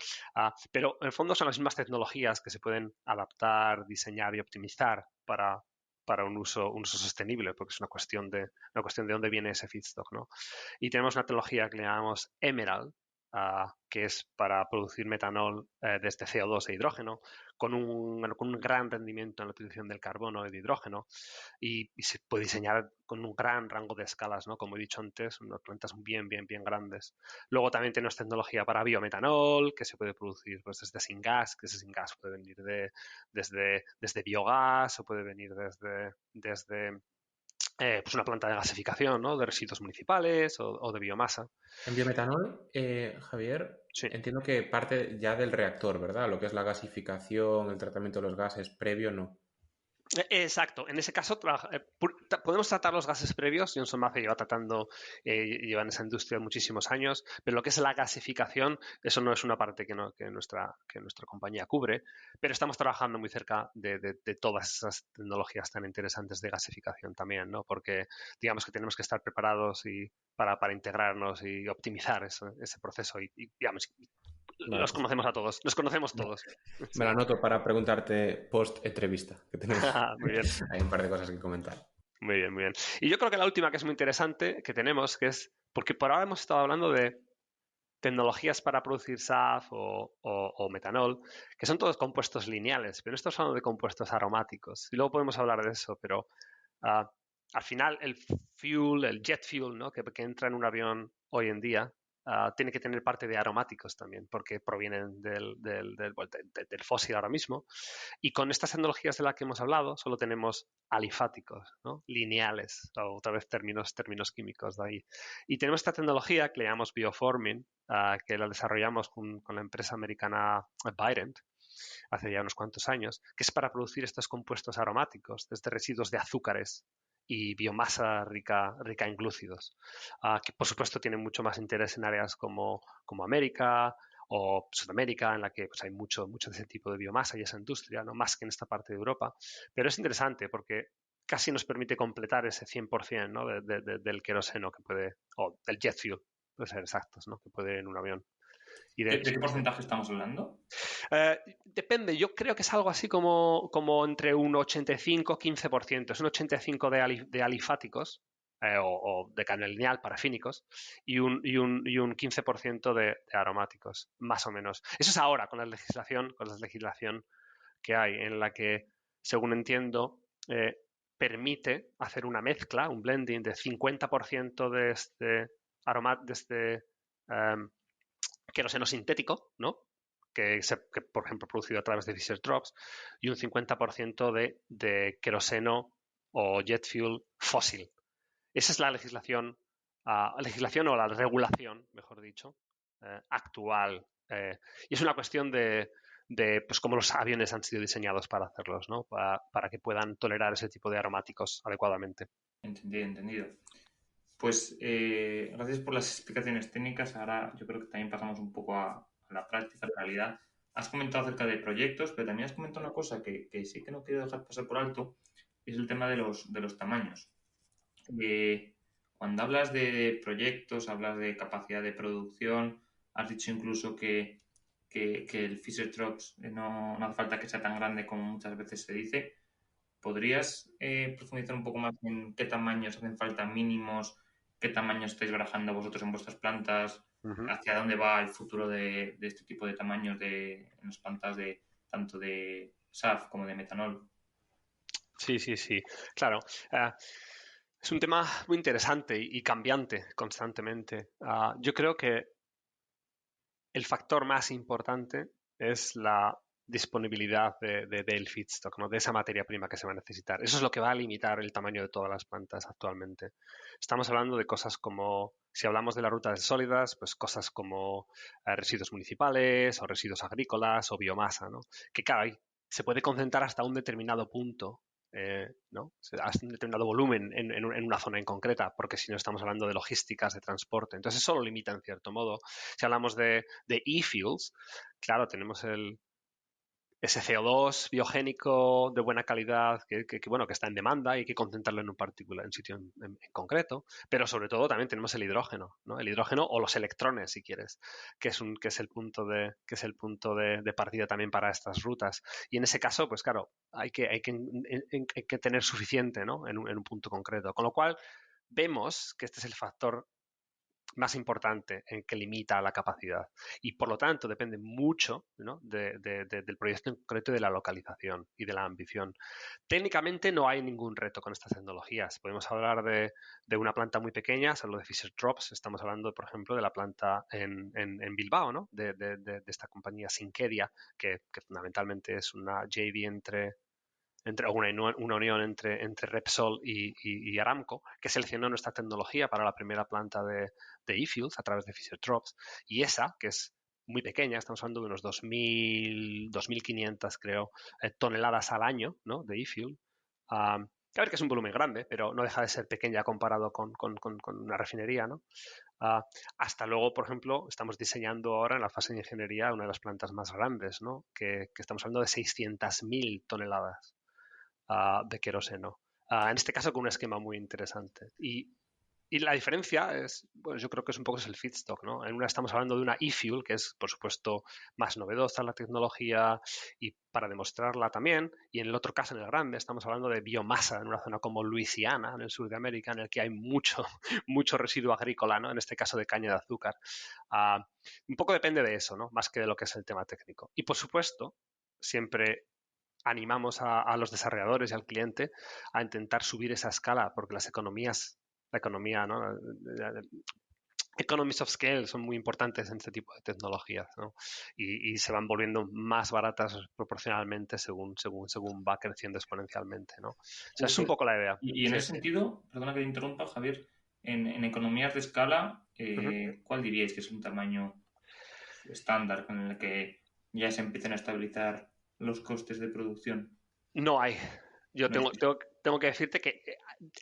Pero en el fondo son las mismas tecnologías que se pueden adaptar, diseñar y optimizar para un uso sostenible, porque es una cuestión de dónde viene ese feedstock, ¿no? Y tenemos una tecnología que le llamamos Emerald, que es para producir metanol desde CO2 e hidrógeno, con un gran rendimiento en la utilización del carbono y de hidrógeno, y se puede diseñar con un gran rango de escalas, ¿no? Como he dicho antes, unas plantas bien grandes. Luego también tenemos tecnología para biometanol, que se puede producir pues, desde syngas, que ese syngas puede venir desde biogás o puede venir desde pues una planta de gasificación, ¿no? De residuos municipales o de biomasa. En biometanol, Javier, Sí. entiendo que parte ya del reactor, ¿verdad? Lo que es la gasificación, el tratamiento de los gases previo, no. Exacto. En ese caso, podemos tratar los gases previos. Johnson Matthey lleva en esa industria muchísimos años, pero lo que es la gasificación, eso no es una parte que nuestra compañía cubre, pero estamos trabajando muy cerca de todas esas tecnologías tan interesantes de gasificación también, ¿no? Porque digamos que tenemos que estar preparados para integrarnos y optimizar ese proceso y digamos, Vale, los conocemos a todos, los conocemos todos. me la anoto para preguntarte post-entrevista, que tenemos Muy bien. hay un par de cosas que comentar. Muy bien. Y yo creo que la última que es muy interesante que tenemos, que es, porque por ahora hemos estado hablando de tecnologías para producir SAF o metanol, que son todos compuestos lineales, pero no estamos hablando de compuestos aromáticos. Y luego podemos hablar de eso, pero al final el jet fuel, ¿no? que entra en un avión hoy en día, tiene que tener parte de aromáticos también, porque provienen del fósil ahora mismo. Y con estas tecnologías de las que hemos hablado, solo tenemos alifáticos, ¿no? Lineales, o otra vez términos químicos de ahí. Y tenemos esta tecnología que le llamamos bioforming, que la desarrollamos con la empresa americana Virent hace ya unos cuantos años, que es para producir estos compuestos aromáticos desde residuos de azúcares y biomasa rica en glúcidos, que por supuesto tienen mucho más interés en áreas como América o Sudamérica, en la que pues, hay mucho de ese tipo de biomasa y esa industria, no más que en esta parte de Europa. Pero es interesante porque casi nos permite completar ese 100%, ¿no? del queroseno que puede, o del jet fuel, puede ser exactos, ¿no? que puede ir en un avión. ¿De qué porcentaje estamos hablando? Depende, yo creo que es algo así como entre un 85-15%. Es un 85% de alifáticos o de carne lineal parafínicos y un 15% de aromáticos, más o menos. Eso es ahora con la legislación que hay, en la que, según entiendo, permite hacer una mezcla, un blending de 50% de este queroseno sintético, ¿no? Que, por ejemplo, producido a través de Fischer-Tropsch, y un 50% de queroseno o jet fuel fósil. Esa es la legislación o la regulación, mejor dicho, actual. Y es una cuestión de pues cómo los aviones han sido diseñados para hacerlos, ¿no? Para que puedan tolerar ese tipo de aromáticos adecuadamente. Entendido. Pues gracias por las explicaciones técnicas. Ahora yo creo que también pasamos un poco a la práctica, a la realidad. Has comentado acerca de proyectos, pero también has comentado una cosa que sí que no quiero dejar pasar por alto, es el tema de los tamaños. Cuando hablas de proyectos, hablas de capacidad de producción, has dicho incluso que el Fischer-Tropsch no hace falta que sea tan grande como muchas veces se dice. ¿Podrías profundizar un poco más en qué tamaños hacen falta mínimos, qué tamaños estáis barajando vosotros en vuestras plantas, hacia dónde va el futuro de este tipo de tamaños en las plantas tanto de SAF como de metanol? Sí. Claro. Es un tema muy interesante y cambiante constantemente. Yo creo que el factor más importante es la disponibilidad del feedstock, ¿no? De esa materia prima que se va a necesitar. Eso es lo que va a limitar el tamaño de todas las plantas actualmente. Estamos hablando de cosas como, si hablamos de las rutas sólidas, pues cosas como residuos municipales o residuos agrícolas o biomasa, ¿no? Que claro, ahí se puede concentrar hasta un determinado punto, ¿no? Hasta un determinado volumen en una zona en concreta, porque si no estamos hablando de logísticas, de transporte. Entonces eso lo limita en cierto modo. Si hablamos de e-fuels, claro, tenemos ese CO2 biogénico de buena calidad bueno, que está en demanda y hay que concentrarlo en un particular, en sitio en concreto, pero sobre todo también tenemos el hidrógeno, ¿no? El hidrógeno o los electrones, si quieres, que es el punto de partida también para estas rutas. Y en ese caso, pues claro, hay que tener suficiente, ¿no? En un punto concreto. Con lo cual, vemos que este es el factor más importante en que limita la capacidad. Y por lo tanto depende mucho, ¿no? del proyecto en concreto y de la localización y de la ambición. Técnicamente no hay ningún reto con estas tecnologías. Podemos hablar de una planta muy pequeña, solo de Fischer-Tropsch. Estamos hablando, por ejemplo, de la planta en Bilbao, ¿no? De esta compañía Sinkedia, que fundamentalmente es una JV entre una unión entre Repsol y Aramco, que seleccionó nuestra tecnología para la primera planta de e-fuels a través de Fischer-Tropsch. Y esa, que es muy pequeña, estamos hablando de unos 2.500, creo, toneladas al año, ¿no? De e-fuel. A ver que es un volumen grande, pero no deja de ser pequeña comparado con una refinería, ¿no? Hasta luego, por ejemplo, estamos diseñando ahora en la fase de ingeniería una de las plantas más grandes, ¿no? Que estamos hablando de 600.000 toneladas de queroseno. En este caso con un esquema muy interesante. Y la diferencia es, bueno, yo creo que es un poco el feedstock, ¿no? En una estamos hablando de una e-fuel, que es, por supuesto, más novedosa la tecnología y para demostrarla también. Y en el otro caso, en el grande, estamos hablando de biomasa en una zona como Luisiana, en el sur de América, en el que hay mucho, mucho residuo agrícola, ¿no? En este caso de caña de azúcar. Un poco depende de eso, ¿no? Más que de lo que es el tema técnico. Y, por supuesto, siempre animamos a los desarrolladores y al cliente a intentar subir esa escala, porque la economía, ¿no? Economies of scale son muy importantes en este tipo de tecnologías, ¿no? Y se van volviendo más baratas proporcionalmente según va creciendo exponencialmente, ¿no? O sea, es un Justo. poco la idea. Y en Sí. ese sentido, perdona que te interrumpa, Javier, en economías de escala, Uh-huh. ¿cuál diríais que es un tamaño estándar con el que ya se empiezan a estabilizar los costes de producción? No hay. Yo No existe. tengo que decirte que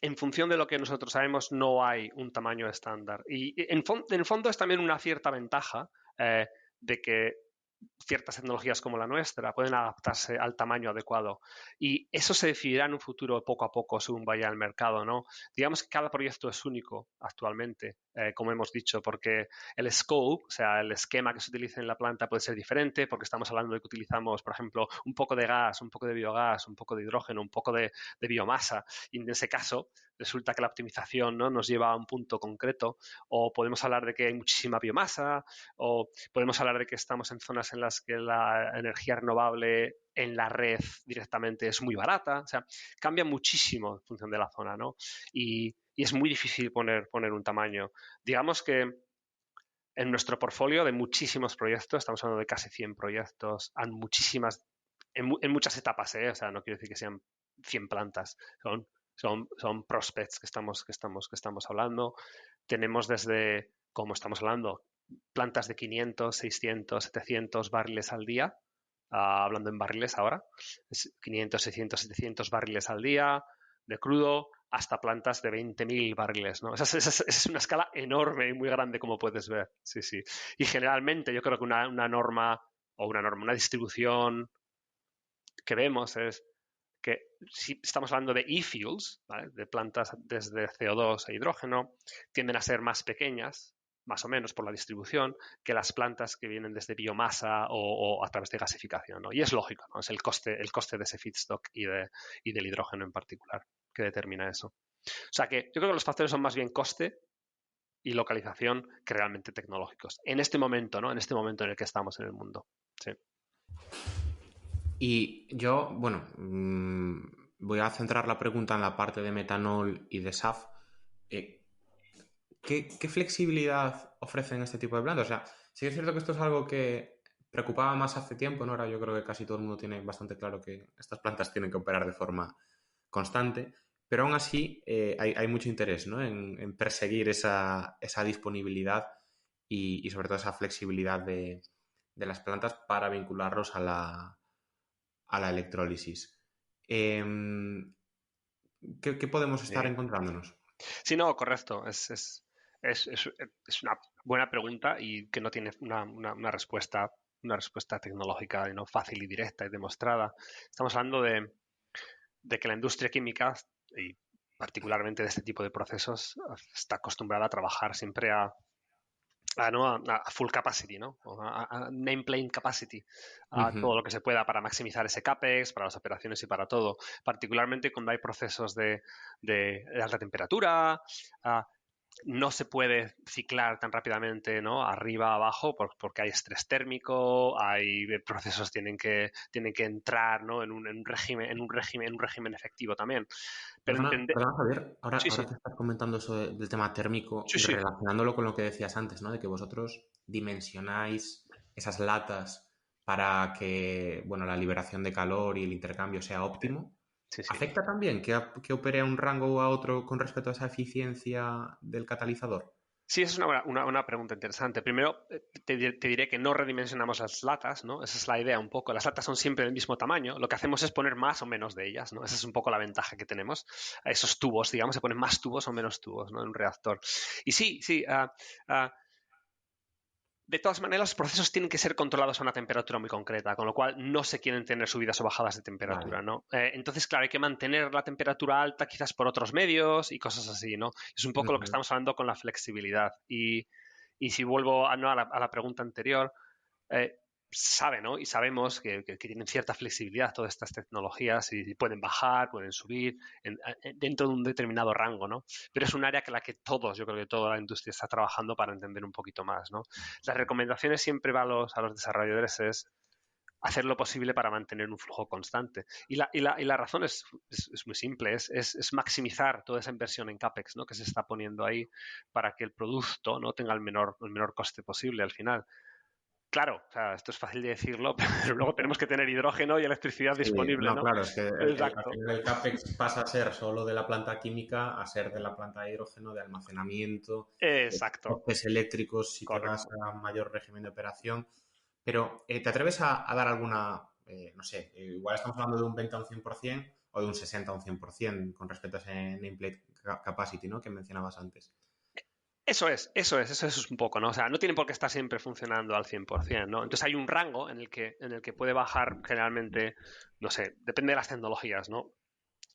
en función de lo que nosotros sabemos no hay un tamaño estándar. Y en el fondo es también una cierta ventaja de que ciertas tecnologías como la nuestra pueden adaptarse al tamaño adecuado. Y eso se decidirá en un futuro poco a poco según vaya el mercado, ¿no? Digamos que cada proyecto es único actualmente, como hemos dicho, porque el scope, o sea, el esquema que se utiliza en la planta puede ser diferente, porque estamos hablando de que utilizamos, por ejemplo, un poco de gas, un poco de biogás, un poco de hidrógeno, un poco de biomasa. Y en ese caso, resulta que la optimización, ¿no? Nos lleva a un punto concreto, o podemos hablar de que hay muchísima biomasa, o podemos hablar de que estamos en zonas en las que la energía renovable en la red directamente es muy barata. O sea, cambia muchísimo en función de la zona, ¿no? Y es muy difícil poner un tamaño. Digamos que en nuestro portfolio de muchísimos proyectos, estamos hablando de casi 100 proyectos, en muchas etapas, ¿eh? O sea, no quiero decir que sean 100 plantas, son prospects que estamos hablando. Tenemos desde, como estamos hablando, plantas de 500, 600, 700 barriles al día, hablando en barriles ahora, 500, 600, 700 barriles al día de crudo, hasta plantas de 20.000 barriles, ¿no? Esa es una escala enorme y muy grande, como puedes ver. Sí, sí. Y generalmente yo creo que una norma, una distribución que vemos es que si estamos hablando de e-fuels, ¿vale? De plantas desde CO2 e hidrógeno, tienden a ser más pequeñas, más o menos por la distribución, que las plantas que vienen desde biomasa o a través de gasificación, ¿no? Y es lógico, ¿no? Es el coste de ese feedstock y del hidrógeno en particular que determina eso. O sea que yo creo que los factores son más bien coste y localización que realmente tecnológicos. En este momento, ¿no? En este momento en el que estamos en el mundo. Sí. Y yo, bueno, voy a centrar la pregunta en la parte de metanol y de SAF. ¿Qué flexibilidad ofrecen este tipo de plantas? O sea, sí que es cierto que esto es algo que preocupaba más hace tiempo, ¿no? Ahora yo creo que casi todo el mundo tiene bastante claro que estas plantas tienen que operar de forma constante, pero aún así hay mucho interés, ¿no? En perseguir esa disponibilidad y sobre todo esa flexibilidad de las plantas para vincularlos a la electrólisis. ¿Qué podemos estar encontrándonos? Sí, no, correcto. Es una buena pregunta y que no tiene una respuesta tecnológica, ¿no? Fácil y directa y demostrada. Estamos hablando de que la industria química, y particularmente de este tipo de procesos, está acostumbrada a trabajar siempre ¿no? a full capacity, ¿no? A nameplate capacity, a Ujú. todo lo que se pueda para maximizar ese CAPEX, para las operaciones y para todo. Particularmente cuando hay procesos de alta temperatura, no se puede ciclar tan rápidamente, ¿no? Arriba, abajo, porque hay estrés térmico, hay procesos tienen que entrar, ¿no? En un régimen efectivo también. Pero entender. Perdona, Javier, Sí, ahora sí, que estás comentando eso del tema térmico sí, y sí. relacionándolo con lo que decías antes, ¿no? De que vosotros dimensionáis esas latas para que, bueno, la liberación de calor y el intercambio sea óptimo. Sí, sí. ¿Afecta también que opere a un rango o a otro con respecto a esa eficiencia del catalizador? Sí, esa es una pregunta interesante. Primero, te diré que no redimensionamos las latas, ¿no? Esa es la idea un poco. Las latas son siempre del mismo tamaño. Lo que hacemos es poner más o menos de ellas, ¿no? Esa es un poco la ventaja que tenemos. A esos tubos, digamos, se ponen más tubos o menos tubos, ¿no? En un reactor. Y sí, sí. De todas maneras, los procesos tienen que ser controlados a una temperatura muy concreta, con lo cual no se quieren tener subidas o bajadas de temperatura, Vale. ¿no? Entonces, claro, hay que mantener la temperatura alta quizás por otros medios y cosas así, ¿no? Es un poco lo que Ujú. estamos hablando con la flexibilidad. Y si vuelvo ¿no? a la pregunta anterior, eh, sabe, ¿no? Y sabemos que tienen cierta flexibilidad todas estas tecnologías y pueden bajar, pueden subir dentro de un determinado rango, ¿no? Pero es un área que la que todos, yo creo que toda la industria está trabajando para entender un poquito más, ¿no? Las recomendaciones siempre a los desarrolladores es hacer lo posible para mantener un flujo constante. Y la razón es muy simple, es maximizar toda esa inversión en CAPEX, ¿no? Que se está poniendo ahí para que el producto, ¿no? tenga el menor coste posible al final. Claro, o sea, esto es fácil de decirlo, pero luego tenemos que tener hidrógeno y electricidad Sí, disponible, no, ¿no? claro, es que al Exacto, final el CAPEX pasa a ser solo de la planta química a ser de la planta de hidrógeno, de almacenamiento, de exacto, costes eléctricos si te vas correcto. a mayor régimen de operación. Pero, ¿te atreves a dar alguna, no sé, igual estamos hablando de un 20 a un 100% o de un 60 a un 100% con respecto a ese nameplate capacity, ¿no? Que mencionabas antes? Eso es un poco, ¿no? O sea, no tiene por qué estar siempre funcionando al 100%, ¿no? Entonces hay un rango en el que puede bajar generalmente, no sé, depende de las tecnologías, ¿no?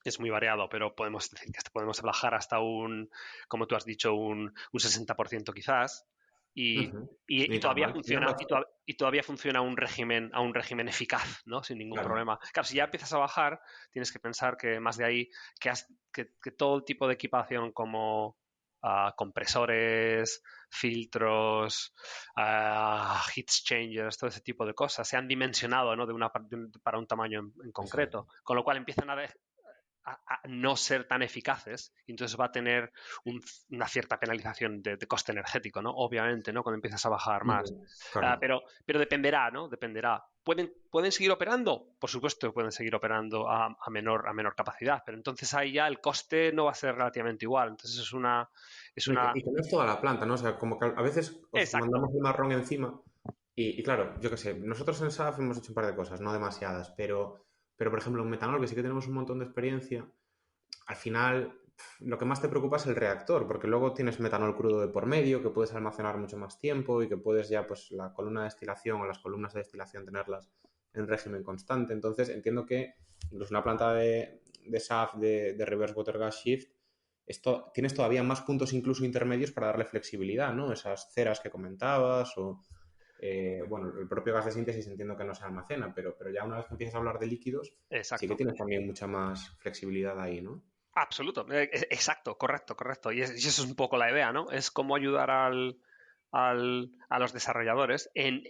Es muy variado, pero podemos decir que podemos bajar hasta como tú has dicho, un 60% quizás, y, Ujú. y Ni tan todavía mal. Mira, funciona, y todavía funciona a un régimen eficaz, ¿no? Sin ningún claro. problema. Claro, si ya empiezas a bajar, tienes que pensar que más de ahí, que todo el tipo de equipación como compresores, filtros, heat exchangers, todo ese tipo de cosas, se han dimensionado, ¿no? Para un tamaño en Exacto. concreto, con lo cual empiezan a no ser tan eficaces y entonces va a tener una cierta penalización de coste energético, ¿no? Obviamente, ¿no? Cuando empiezas a bajar más. Ujú. Claro. Pero dependerá, ¿no? Dependerá. ¿Pueden seguir operando? Por supuesto que pueden seguir operando a menor capacidad, pero entonces ahí ya el coste no va a ser relativamente igual. Entonces es No, una. y que no es toda la planta, ¿no? O sea, como que a veces os Exacto, mandamos el marrón encima y claro, yo qué sé, nosotros en SAF hemos hecho un par de cosas, no demasiadas, pero por ejemplo en metanol, que sí que tenemos un montón de experiencia, al final lo que más te preocupa es el reactor, porque luego tienes metanol crudo de por medio, que puedes almacenar mucho más tiempo y que puedes ya, pues, la columna de destilación o las columnas de destilación tenerlas en régimen constante. Entonces, entiendo que incluso una planta de SAF de Reverse Water Gas Shift, tienes todavía más puntos incluso intermedios para darle flexibilidad, ¿no? Esas ceras que comentabas o, bueno, el propio gas de síntesis entiendo que no se almacena, pero ya una vez que empiezas a hablar de líquidos, sí que exacto. tienes también mucha más flexibilidad ahí, ¿no? Absoluto, exacto, correcto, correcto. Y eso es un poco la idea, ¿no? Es cómo ayudar a los desarrolladores en,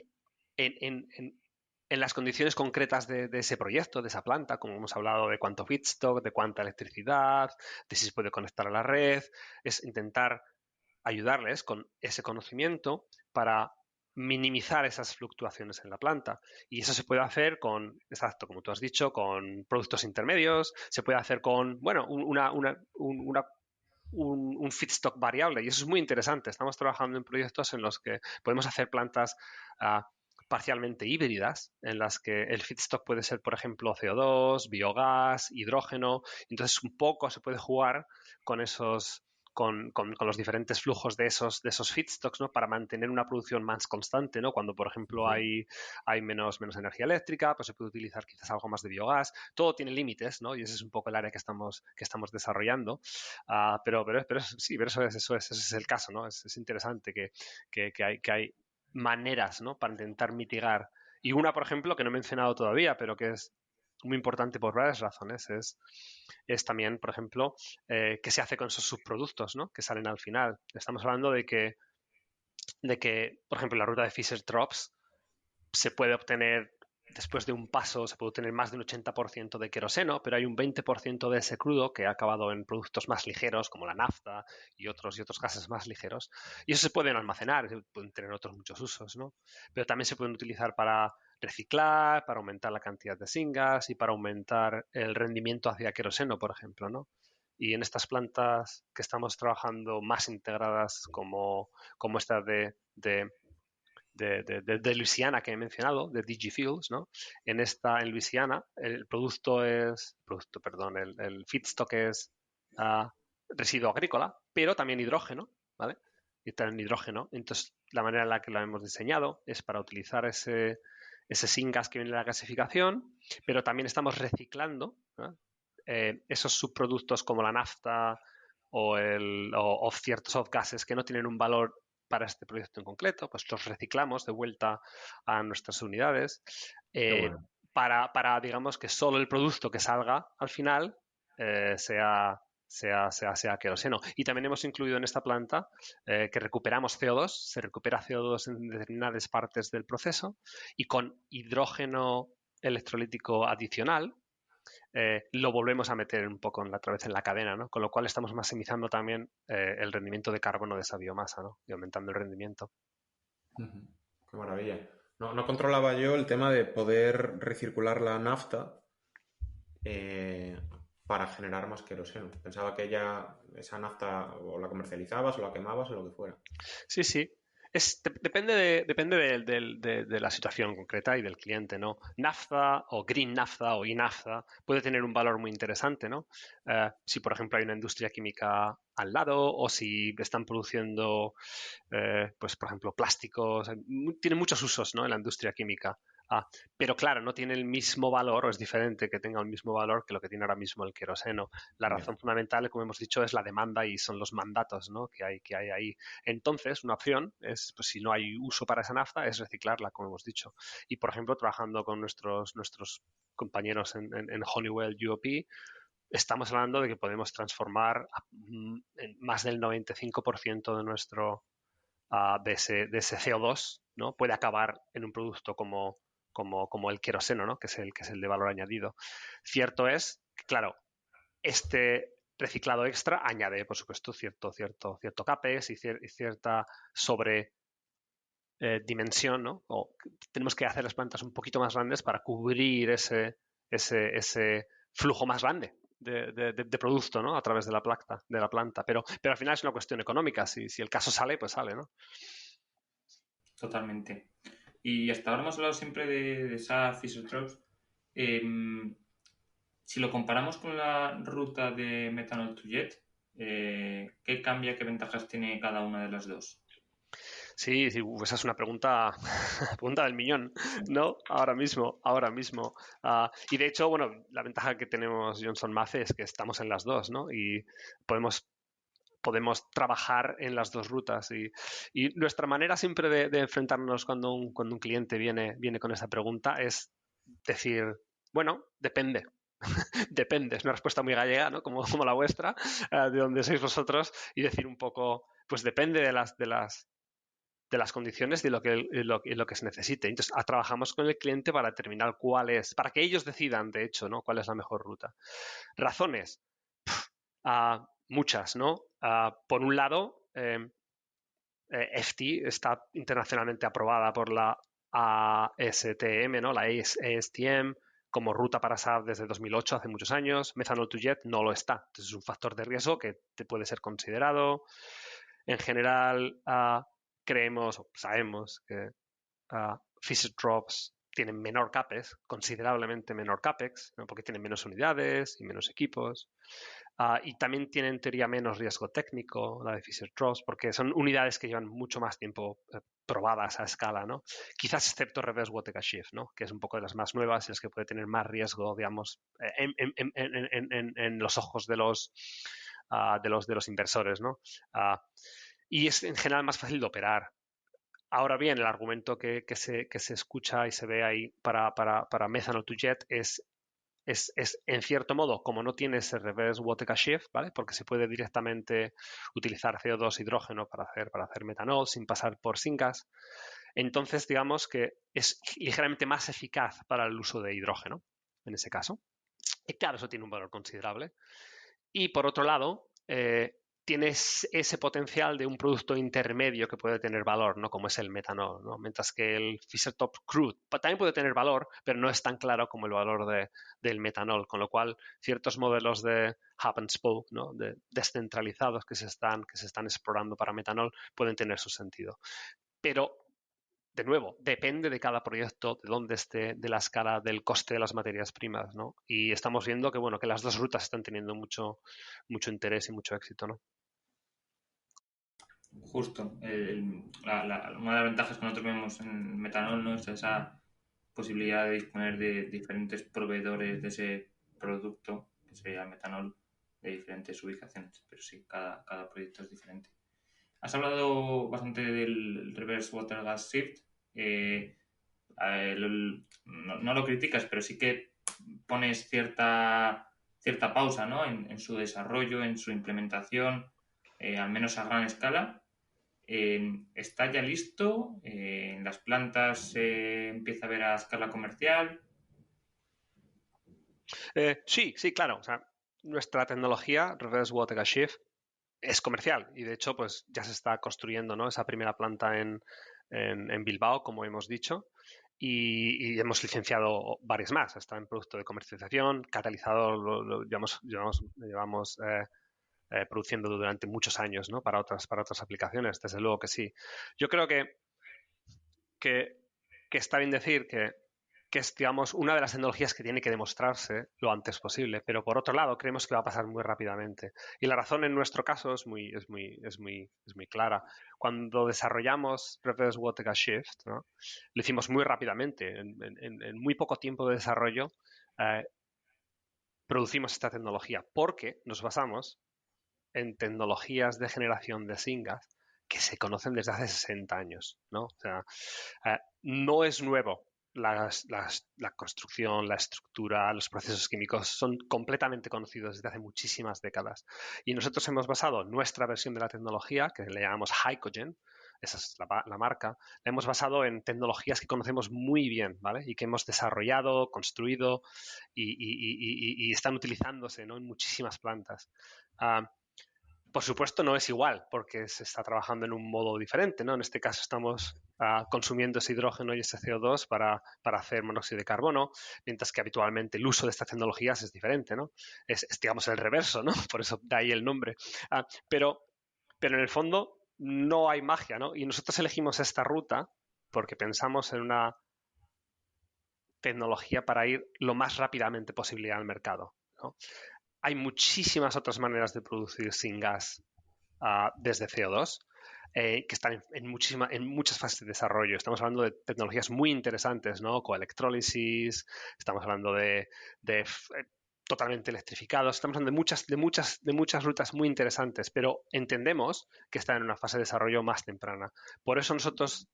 en- en- en las condiciones concretas de ese proyecto, de esa planta, como hemos hablado de cuánto feedstock, de cuánta electricidad, de si se puede conectar a la red, es intentar ayudarles con ese conocimiento para minimizar esas fluctuaciones en la planta. Y eso se puede hacer con, exacto, como tú has dicho, con productos intermedios, se puede hacer con, bueno, un feedstock variable. Y eso es muy interesante. Estamos trabajando en proyectos en los que podemos hacer plantas parcialmente híbridas, en las que el feedstock puede ser, por ejemplo, CO2, biogás, hidrógeno. Entonces, un poco se puede jugar con esos, con los diferentes flujos de esos feedstocks, ¿no? Para mantener una producción más constante, ¿no? Cuando, por ejemplo, Ujú. hay menos energía eléctrica, pues se puede utilizar quizás algo más de biogás. Todo tiene límites, ¿no? Y ese es un poco el área que estamos desarrollando. Pero eso es el caso, ¿no? Es interesante que hay maneras, ¿no? Para intentar mitigar. Y una, por ejemplo, que no he mencionado todavía, pero que es muy importante por varias razones, es también, por ejemplo, qué se hace con esos subproductos, ¿no? Que salen al final. Estamos hablando de que, por ejemplo, la ruta de Fischer-Tropsch se puede obtener, después de un paso, se puede obtener más de un 80% de queroseno, pero hay un 20% de ese crudo que ha acabado en productos más ligeros, como la nafta y otros gases más ligeros. Y eso se pueden almacenar, pueden tener otros muchos usos, ¿no? Pero también se pueden utilizar para reciclar, para aumentar la cantidad de syngas y para aumentar el rendimiento hacia queroseno, por ejemplo, ¿no? Y en estas plantas que estamos trabajando más integradas como esta de Luisiana que he mencionado, de DG Fuels, ¿no? En Luisiana, el feedstock es residuo agrícola, pero también hidrógeno, ¿vale? Y también hidrógeno. Entonces, la manera en la que lo hemos diseñado es para utilizar ese syngas que viene de la gasificación, pero también estamos reciclando, ¿no? Esos subproductos como la nafta o ciertos off-gases que no tienen un valor para este proyecto en concreto, pues los reciclamos de vuelta a nuestras unidades Qué bueno. digamos, que solo el producto que salga al final sea queroseno. Y también hemos incluido en esta planta que recuperamos CO2, se recupera CO2 en determinadas partes del proceso y con hidrógeno electrolítico adicional lo volvemos a meter un poco otra vez en la cadena, ¿no? Con lo cual estamos maximizando también el rendimiento de carbono de esa biomasa, ¿no? Y aumentando el rendimiento. Ujú. Qué maravilla. No, no controlaba yo el tema de poder recircular la nafta eh, para generar más queroseno. Pensaba que ya esa nafta o la comercializabas o la quemabas o lo que fuera. Sí, sí. Depende de la situación concreta y del cliente, ¿no? Naphtha o green naphtha o e-naphtha puede tener un valor muy interesante, ¿no? Si, por ejemplo, hay una industria química al lado o si están produciendo, pues, por ejemplo, plásticos. Tiene muchos usos, ¿no? En la industria química. Pero claro, no tiene el mismo valor o es diferente que tenga el mismo valor que lo que tiene ahora mismo el queroseno. La Ya. razón fundamental, como hemos dicho, es la demanda y son los mandatos, ¿no? que hay ahí. Entonces, una opción es, pues si no hay uso para esa nafta, es reciclarla, como hemos dicho. Y, por ejemplo, trabajando con nuestros compañeros en Honeywell UOP, estamos hablando de que podemos transformar en más del 95% de ese CO2, ¿no? Puede acabar en un producto como el queroseno, ¿no? Que es el de valor añadido. Cierto es que, claro, este reciclado extra añade, por supuesto, cierto CAPEX y cierta sobre dimensión, ¿no? O tenemos que hacer las plantas un poquito más grandes para cubrir ese flujo más grande de producto, ¿no? A través de la planta. Pero al final es una cuestión económica. Si el caso sale, pues sale, ¿no? Totalmente. Y hasta ahora hemos hablado siempre de SAF y Fischer-Tropsch. Si lo comparamos con la ruta de Methanol to Jet, ¿qué cambia, qué ventajas tiene cada una de las dos? Sí, sí, esa es una pregunta, pregunta del millón, ¿no? Ahora mismo, ahora mismo. Y de hecho, bueno, la ventaja que tenemos Johnson Matthey es que estamos en las dos, ¿no? Y podemos trabajar en las dos rutas. Y nuestra manera siempre de enfrentarnos cuando un cliente viene con esa pregunta es decir, bueno, depende. Depende, es una respuesta muy gallega, ¿no? Como la vuestra, de donde sois vosotros, y decir un poco, pues depende de las condiciones y lo que se necesite. Entonces, trabajamos con el cliente para determinar para que ellos decidan, de hecho, ¿no? Cuál es la mejor ruta. Razones, muchas, ¿no? Por un lado, FT está internacionalmente aprobada por la ASTM, ¿no? La ASTM, como ruta para SAF desde 2008, hace muchos años. Methanol to Jet no lo está. Entonces es un factor de riesgo que te puede ser considerado. En general, sabemos que Fischer-Tropsch tienen menor CAPEX, considerablemente menor CAPEX, ¿no? Porque tienen menos unidades y menos equipos. Y también tienen en teoría menos riesgo técnico, la de Fischer-Tropsch, porque son unidades que llevan mucho más tiempo probadas a escala, ¿no? Quizás excepto Reverse Water Shift, ¿no? Que es un poco de las más nuevas y las que puede tener más riesgo, digamos, en los ojos de los inversores, ¿no? Y es en general más fácil de operar. Ahora bien, el argumento que se escucha y se ve ahí para Methanol to Jet es en cierto modo, como no tiene ese reverse Water Shift, ¿vale? Porque se puede directamente utilizar CO2 hidrógeno para hacer metanol sin pasar por syngas. Entonces, digamos que es ligeramente más eficaz para el uso de hidrógeno, en ese caso. Y claro, eso tiene un valor considerable. Y por otro lado, tienes ese potencial de un producto intermedio que puede tener valor, ¿no? Como es el metanol, ¿no? Mientras que el Fischer-Tropsch Crude también puede tener valor, pero no es tan claro como el valor del metanol, con lo cual ciertos modelos de hub and spoke, ¿no? Descentralizados que se están explorando para metanol pueden tener su sentido. Pero de nuevo, depende de cada proyecto, de dónde esté, de la escala del coste de las materias primas, ¿no? Y estamos viendo que, bueno, que las dos rutas están teniendo mucho interés y mucho éxito, ¿no? Justo. Una de las ventajas que nosotros vemos en metanol, ¿no? Es esa posibilidad de disponer de diferentes proveedores de ese producto, que sería el metanol, de diferentes ubicaciones. Pero sí, cada proyecto es diferente. Has hablado bastante del Reverse Water Gas Shift. No lo criticas, pero sí que pones cierta pausa, ¿no? en su desarrollo, en su implementación, al menos a gran escala. ¿Está ya listo? ¿En las plantas se empieza a ver a escala comercial? Sí, claro. O sea, nuestra tecnología, Reverse Water Gas Shift, es comercial y de hecho pues ya se está construyendo, ¿no? Esa primera planta en Bilbao, como hemos dicho, y hemos licenciado varias más. Está en producto de comercialización, catalizador, lo llevamos produciendo durante muchos años, ¿no? Para otras aplicaciones, desde luego que sí. Yo creo que está bien decir que es, digamos, una de las tecnologías que tiene que demostrarse lo antes posible, pero por otro lado creemos que va a pasar muy rápidamente. Y la razón en nuestro caso es muy clara. Cuando desarrollamos Reverse Water Gas Shift, ¿no? Lo hicimos muy rápidamente. En muy poco tiempo de desarrollo producimos esta tecnología porque nos basamos en tecnologías de generación de syngas que se conocen desde hace 60 años, ¿no? O sea, no es nuevo. La construcción, la estructura, los procesos químicos son completamente conocidos desde hace muchísimas décadas. Y nosotros hemos basado nuestra versión de la tecnología, que le llamamos Hycogen, esa es la marca, la hemos basado en tecnologías que conocemos muy bien, ¿vale? Y que hemos desarrollado, construido y están utilizándose, ¿no? En muchísimas plantas. Por supuesto no es igual porque se está trabajando en un modo diferente, ¿no? En este caso estamos consumiendo ese hidrógeno y ese CO2 para hacer monóxido de carbono, mientras que habitualmente el uso de estas tecnologías es diferente, ¿no? Es digamos, el reverso, ¿no? Por eso da ahí el nombre. Pero en el fondo no hay magia, ¿no? Y nosotros elegimos esta ruta porque pensamos en una tecnología para ir lo más rápidamente posible al mercado, ¿no? Hay muchísimas otras maneras de producir sin gas desde CO2 que están en muchas fases de desarrollo. Estamos hablando de tecnologías muy interesantes, ¿no? Coelectrólisis, estamos hablando de totalmente electrificados, estamos hablando de muchas rutas muy interesantes, pero entendemos que están en una fase de desarrollo más temprana. Por eso nosotros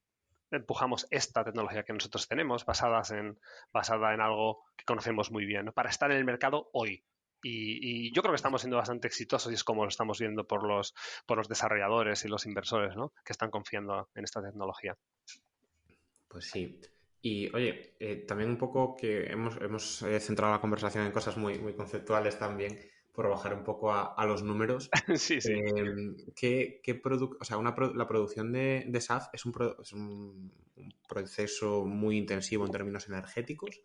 empujamos esta tecnología que nosotros tenemos basada en algo que conocemos muy bien, ¿no? Para estar en el mercado hoy. Y yo creo que estamos siendo bastante exitosos y es como lo estamos viendo por los desarrolladores y los inversores, ¿no? Que están confiando en esta tecnología. Pues sí. Y oye, también un poco que hemos centrado la conversación en cosas muy, muy conceptuales también. por bajar un poco a los números, Sí, sí. o sea, la producción de SAF es un proceso muy intensivo en términos energéticos.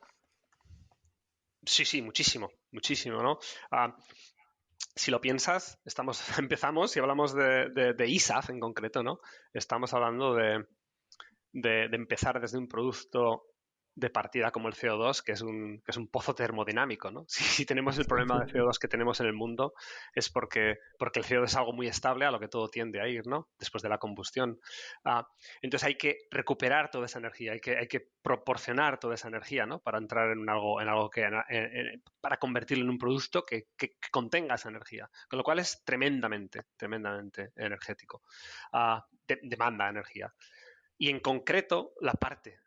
Sí, sí, muchísimo, muchísimo, ¿no? Ah, si lo piensas, empezamos y hablamos de ISAF en concreto, ¿no? Estamos hablando de empezar desde un producto de partida como el CO2, que es un pozo termodinámico, ¿no? Si tenemos el problema de CO2 que tenemos en el mundo es porque el CO2 es algo muy estable a lo que todo tiende a ir, ¿no? Después de la combustión. Entonces hay que recuperar toda esa energía, hay que proporcionar toda esa energía, ¿no? Para entrar en algo para convertirlo en un producto que contenga esa energía. Con lo cual es tremendamente, tremendamente energético. Demanda energía. Y en concreto, la parte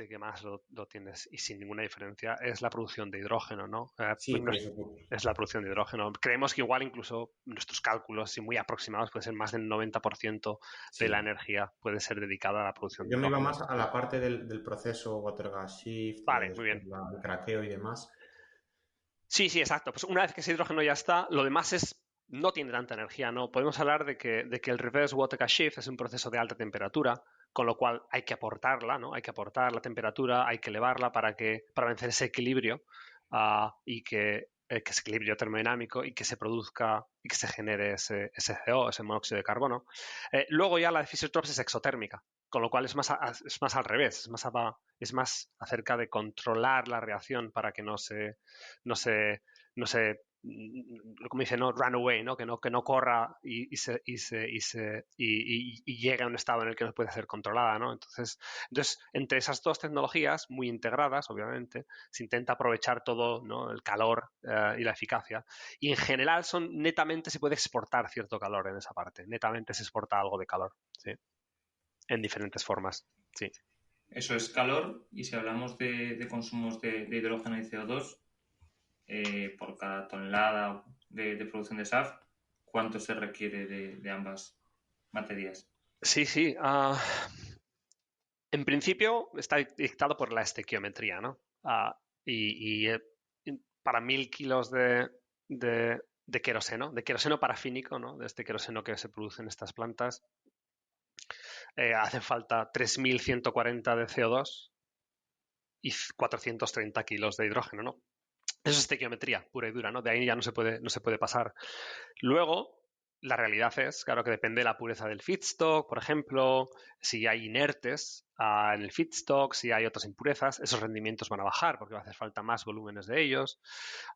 que más lo tienes y sin ninguna diferencia es la producción de hidrógeno, ¿no? Sí, por eso. Es la producción de hidrógeno. Creemos que igual incluso nuestros cálculos, si muy aproximados, puede ser más del 90% de la Sí. energía puede ser dedicada a la producción de Yo me iba hidrógeno. más a la parte del proceso Water Gas Shift, Vale, muy después bien. el craqueo y demás. Sí, sí, exacto. Pues una vez que ese hidrógeno ya está, lo demás no tiene tanta energía, ¿no? Podemos hablar de que el reverse water gas shift es un proceso de alta temperatura, con lo cual hay que aportarla, ¿no? Hay que aportar la temperatura, hay que elevarla para vencer ese equilibrio que ese equilibrio termodinámico y que se produzca y que se genere ese CO, ese monóxido de carbono. Luego ya la de Fischer-Tropsch es exotérmica, con lo cual es más al revés, es más acerca de controlar la reacción para que no se, como dice, no run away, ¿no? Que no corra y llegue a un estado en el que no puede ser controlada, ¿no? Entonces, entre esas dos tecnologías, muy integradas, obviamente, se intenta aprovechar todo, ¿no? El calor y la eficacia. Y en general netamente se puede exportar cierto calor en esa parte. Netamente se exporta algo de calor, ¿sí? En diferentes formas, sí. Eso es calor, y si hablamos de consumos de hidrógeno y CO2 por cada tonelada de producción de SAF, ¿cuánto se requiere de ambas materias? Sí, sí. En principio está dictado por la estequiometría, ¿no? Para 1.000 kilos de queroseno parafínico, ¿no? De este queroseno que se produce en estas plantas, hace falta 3.140 de CO2 y 430 kilos de hidrógeno, ¿no? Eso es estequiometría pura y dura, ¿no? De ahí ya no se puede pasar. Luego, la realidad es, claro, que depende de la pureza del feedstock, por ejemplo, si hay inertes en el feedstock, si hay otras impurezas, esos rendimientos van a bajar porque va a hacer falta más volúmenes de ellos.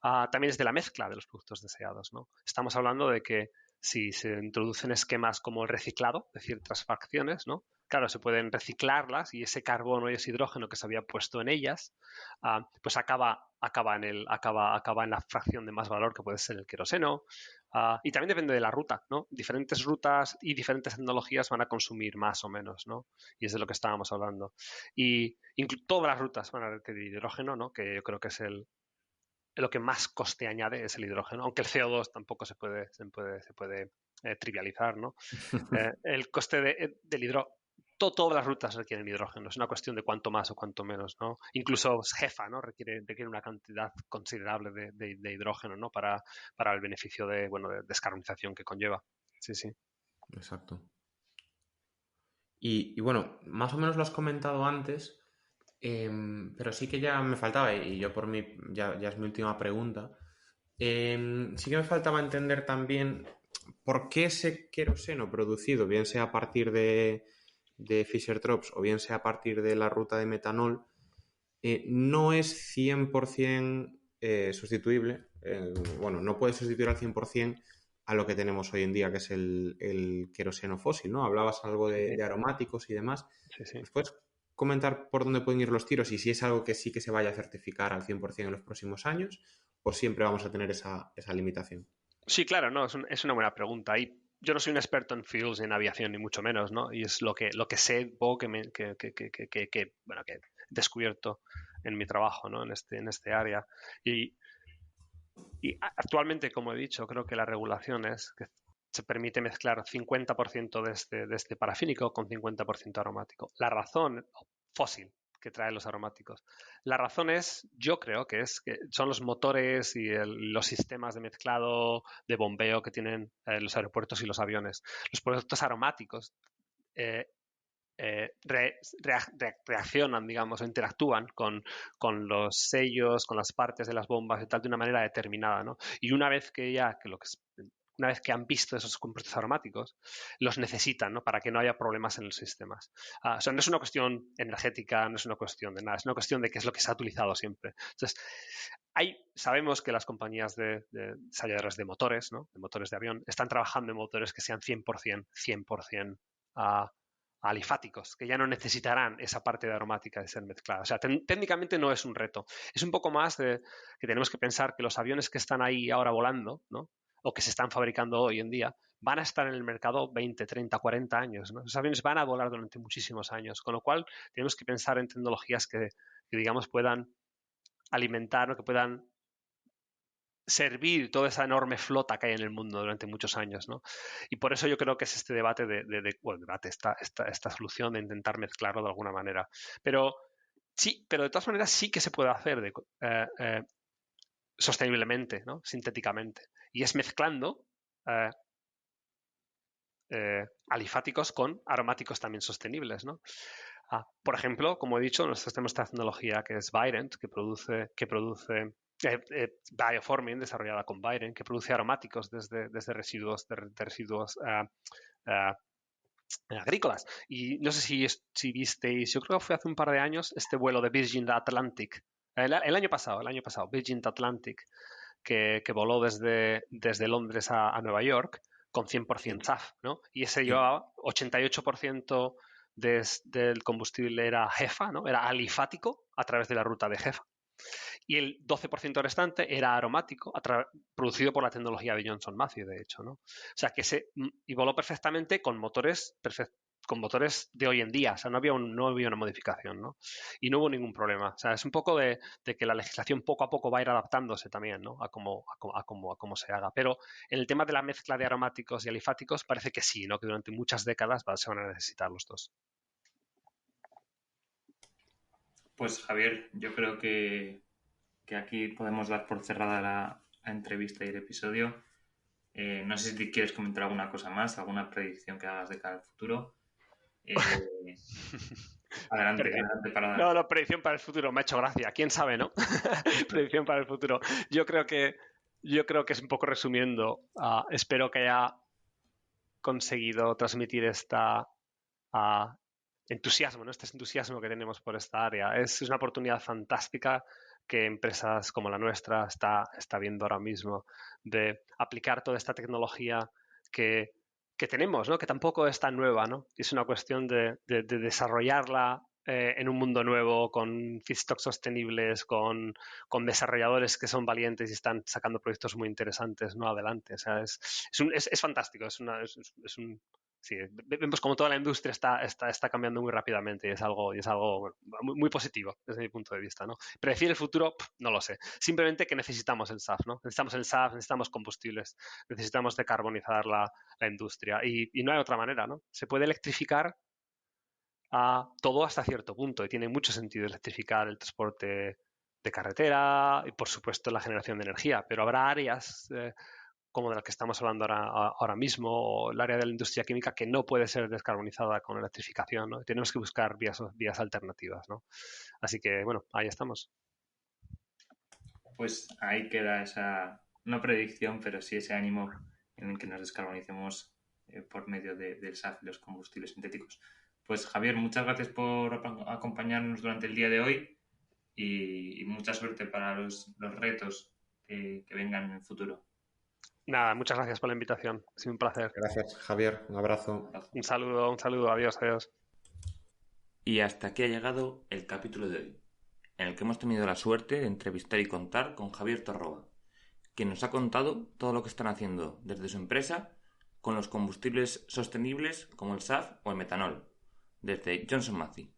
También es de la mezcla de los productos deseados, ¿no? Estamos hablando de que si se introducen esquemas como el reciclado de ciertas fracciones, ¿no? Claro, se pueden reciclarlas y ese carbono y ese hidrógeno que se había puesto en ellas, pues acaba en la fracción de más valor que puede ser el queroseno. Y también depende de la ruta, ¿no? Diferentes rutas y diferentes tecnologías van a consumir más o menos, ¿no? Y es de lo que estábamos hablando. Y todas las rutas van a requerir hidrógeno, ¿no? Que yo creo que es lo que más coste añade es el hidrógeno, aunque el CO2 tampoco se puede trivializar, ¿no? El coste del hidrógeno, todas las rutas requieren hidrógeno, es una cuestión de cuánto más o cuánto menos, ¿no? Incluso Jefa, ¿no? Requiere una cantidad considerable de hidrógeno, ¿no? Para el beneficio de descarbonización que conlleva. Sí, sí. Exacto. Y bueno, más o menos lo has comentado antes, pero sí que ya me faltaba, y yo por mí ya es mi última pregunta. Sí que me faltaba entender también por qué ese queroseno producido, bien sea a partir de Fischer-Tropsch o bien sea a partir de la ruta de metanol, no es 100% sustituible. Bueno, no puede sustituir al 100% a lo que tenemos hoy en día, que es el queroseno fósil, ¿no? Hablabas algo Sí, de aromáticos y demás. sí, sí. ¿Nos puedes comentar por dónde pueden ir los tiros y si es algo que sí que se vaya a certificar al 100% en los próximos años o siempre vamos a tener esa limitación? Sí, claro, no, es una buena pregunta. Y yo no soy un experto en fuels, en aviación, ni mucho menos, ¿no? Y es lo que sé, o bueno, que he descubierto en mi trabajo, ¿no? En este área. Y, actualmente, como he dicho, creo que la regulación es que se permite mezclar 50% de este parafínico con 50% aromático. La razón, fósil, que traen los aromáticos. La razón es, yo creo que son los motores y los sistemas de mezclado, de bombeo que tienen los aeropuertos y los aviones. Los productos aromáticos reaccionan, digamos, o interactúan con los sellos, con las partes de las bombas y tal, de una manera determinada, ¿no? Y una vez que han visto esos compuestos aromáticos, los necesitan, ¿no? Para que no haya problemas en los sistemas. O sea, no es una cuestión energética, no es una cuestión de nada, es una cuestión de qué es lo que se ha utilizado siempre. Entonces, sabemos que las compañías de ensayadores de motores, ¿no? De motores de avión, están trabajando en motores que sean 100% alifáticos, que ya no necesitarán esa parte de aromática de ser mezclada. O sea, técnicamente no es un reto. Es un poco más de que tenemos que pensar que los aviones que están ahí ahora volando, ¿no? O que se están fabricando hoy en día, van a estar en el mercado 20, 30, 40 años, ¿no? Esos aviones van a volar durante muchísimos años, con lo cual tenemos que pensar en tecnologías que digamos, puedan alimentar, ¿no? Que puedan servir toda esa enorme flota que hay en el mundo durante muchos años, ¿no? Y por eso yo creo que es este debate esta solución de intentar mezclarlo de alguna manera. Pero sí, pero de todas maneras sí que se puede hacer sosteniblemente, ¿no? Sintéticamente. Y es mezclando alifáticos con aromáticos también sostenibles, ¿no? Por ejemplo, como he dicho, nosotros tenemos esta tecnología que es Virent, que produce Bioforming, desarrollada con Virent, que produce aromáticos desde residuos agrícolas. Y no sé si visteis, yo creo que fue hace un par de años, este vuelo de Virgin Atlantic, el año pasado, Virgin Atlantic, que voló desde Londres a Nueva York con 100% SAF, ¿no? Y ese llevaba 88% del combustible era HEFA, ¿no? Era alifático a través de la ruta de HEFA. Y el 12% restante era aromático, producido por la tecnología de Johnson Matthey, de hecho, ¿no? O sea, y voló perfectamente con motores de hoy en día, o sea, no había una modificación, ¿no? Y no hubo ningún problema. O sea, es un poco de que la legislación poco a poco va a ir adaptándose también, ¿no? A cómo se haga. Pero en el tema de la mezcla de aromáticos y alifáticos parece que sí, ¿no? Que durante muchas décadas se van a necesitar los dos. Pues Javier, yo creo que aquí podemos dar por cerrada la entrevista y el episodio. No sé si quieres comentar alguna cosa más, alguna predicción que hagas de cara al futuro. Adelante para dar. No, predicción para el futuro, me ha hecho gracia. ¿Quién sabe, no? Predicción para el futuro. Yo creo que es un poco resumiendo. Espero que haya conseguido transmitir entusiasmo, ¿no? Este entusiasmo que tenemos por esta área. Es una oportunidad fantástica que empresas como la nuestra está viendo ahora mismo de aplicar toda esta tecnología que tenemos, ¿no? Que tampoco es tan nueva, ¿no? Es una cuestión de desarrollarla en un mundo nuevo, con feedstocks sostenibles, con desarrolladores que son valientes y están sacando proyectos muy interesantes, ¿no? Adelante. O sea, es fantástico. Sí, vemos como toda la industria está cambiando muy rápidamente y es algo bueno, muy positivo desde mi punto de vista, ¿no? Predecir el futuro, no lo sé. Simplemente que necesitamos el SAF, ¿no? Necesitamos el SAF, necesitamos combustibles, necesitamos decarbonizar la industria y no hay otra manera, ¿no? Se puede electrificar todo hasta cierto punto y tiene mucho sentido electrificar el transporte de carretera y, por supuesto, la generación de energía, pero habrá áreas como de la que estamos hablando ahora mismo, o el área de la industria química que no puede ser descarbonizada con electrificación, ¿no? Tenemos que buscar vías alternativas, ¿no? Así que, bueno, ahí estamos. Pues ahí queda esa, no predicción, pero sí ese ánimo en el que nos descarbonicemos por medio del SAF y los combustibles sintéticos. Pues Javier, muchas gracias por acompañarnos durante el día de hoy y mucha suerte para los retos que vengan en el futuro. Nada, muchas gracias por la invitación. Ha sido un placer. Gracias, Javier. Un abrazo. Un saludo. Adiós. Y hasta aquí ha llegado el capítulo de hoy, en el que hemos tenido la suerte de entrevistar y contar con Javier Torroba, quien nos ha contado todo lo que están haciendo desde su empresa con los combustibles sostenibles como el SAF o el metanol, desde Johnson Matthey.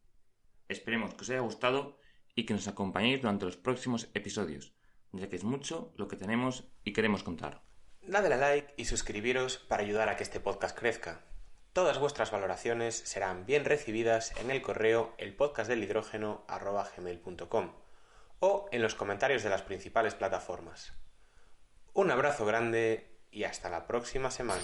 Esperemos que os haya gustado y que nos acompañéis durante los próximos episodios, ya que es mucho lo que tenemos y queremos contar. Dadle a like y suscribiros para ayudar a que este podcast crezca. Todas vuestras valoraciones serán bien recibidas en el correo elpodcastdelhidrógeno@gmail.com o en los comentarios de las principales plataformas. Un abrazo grande y hasta la próxima semana.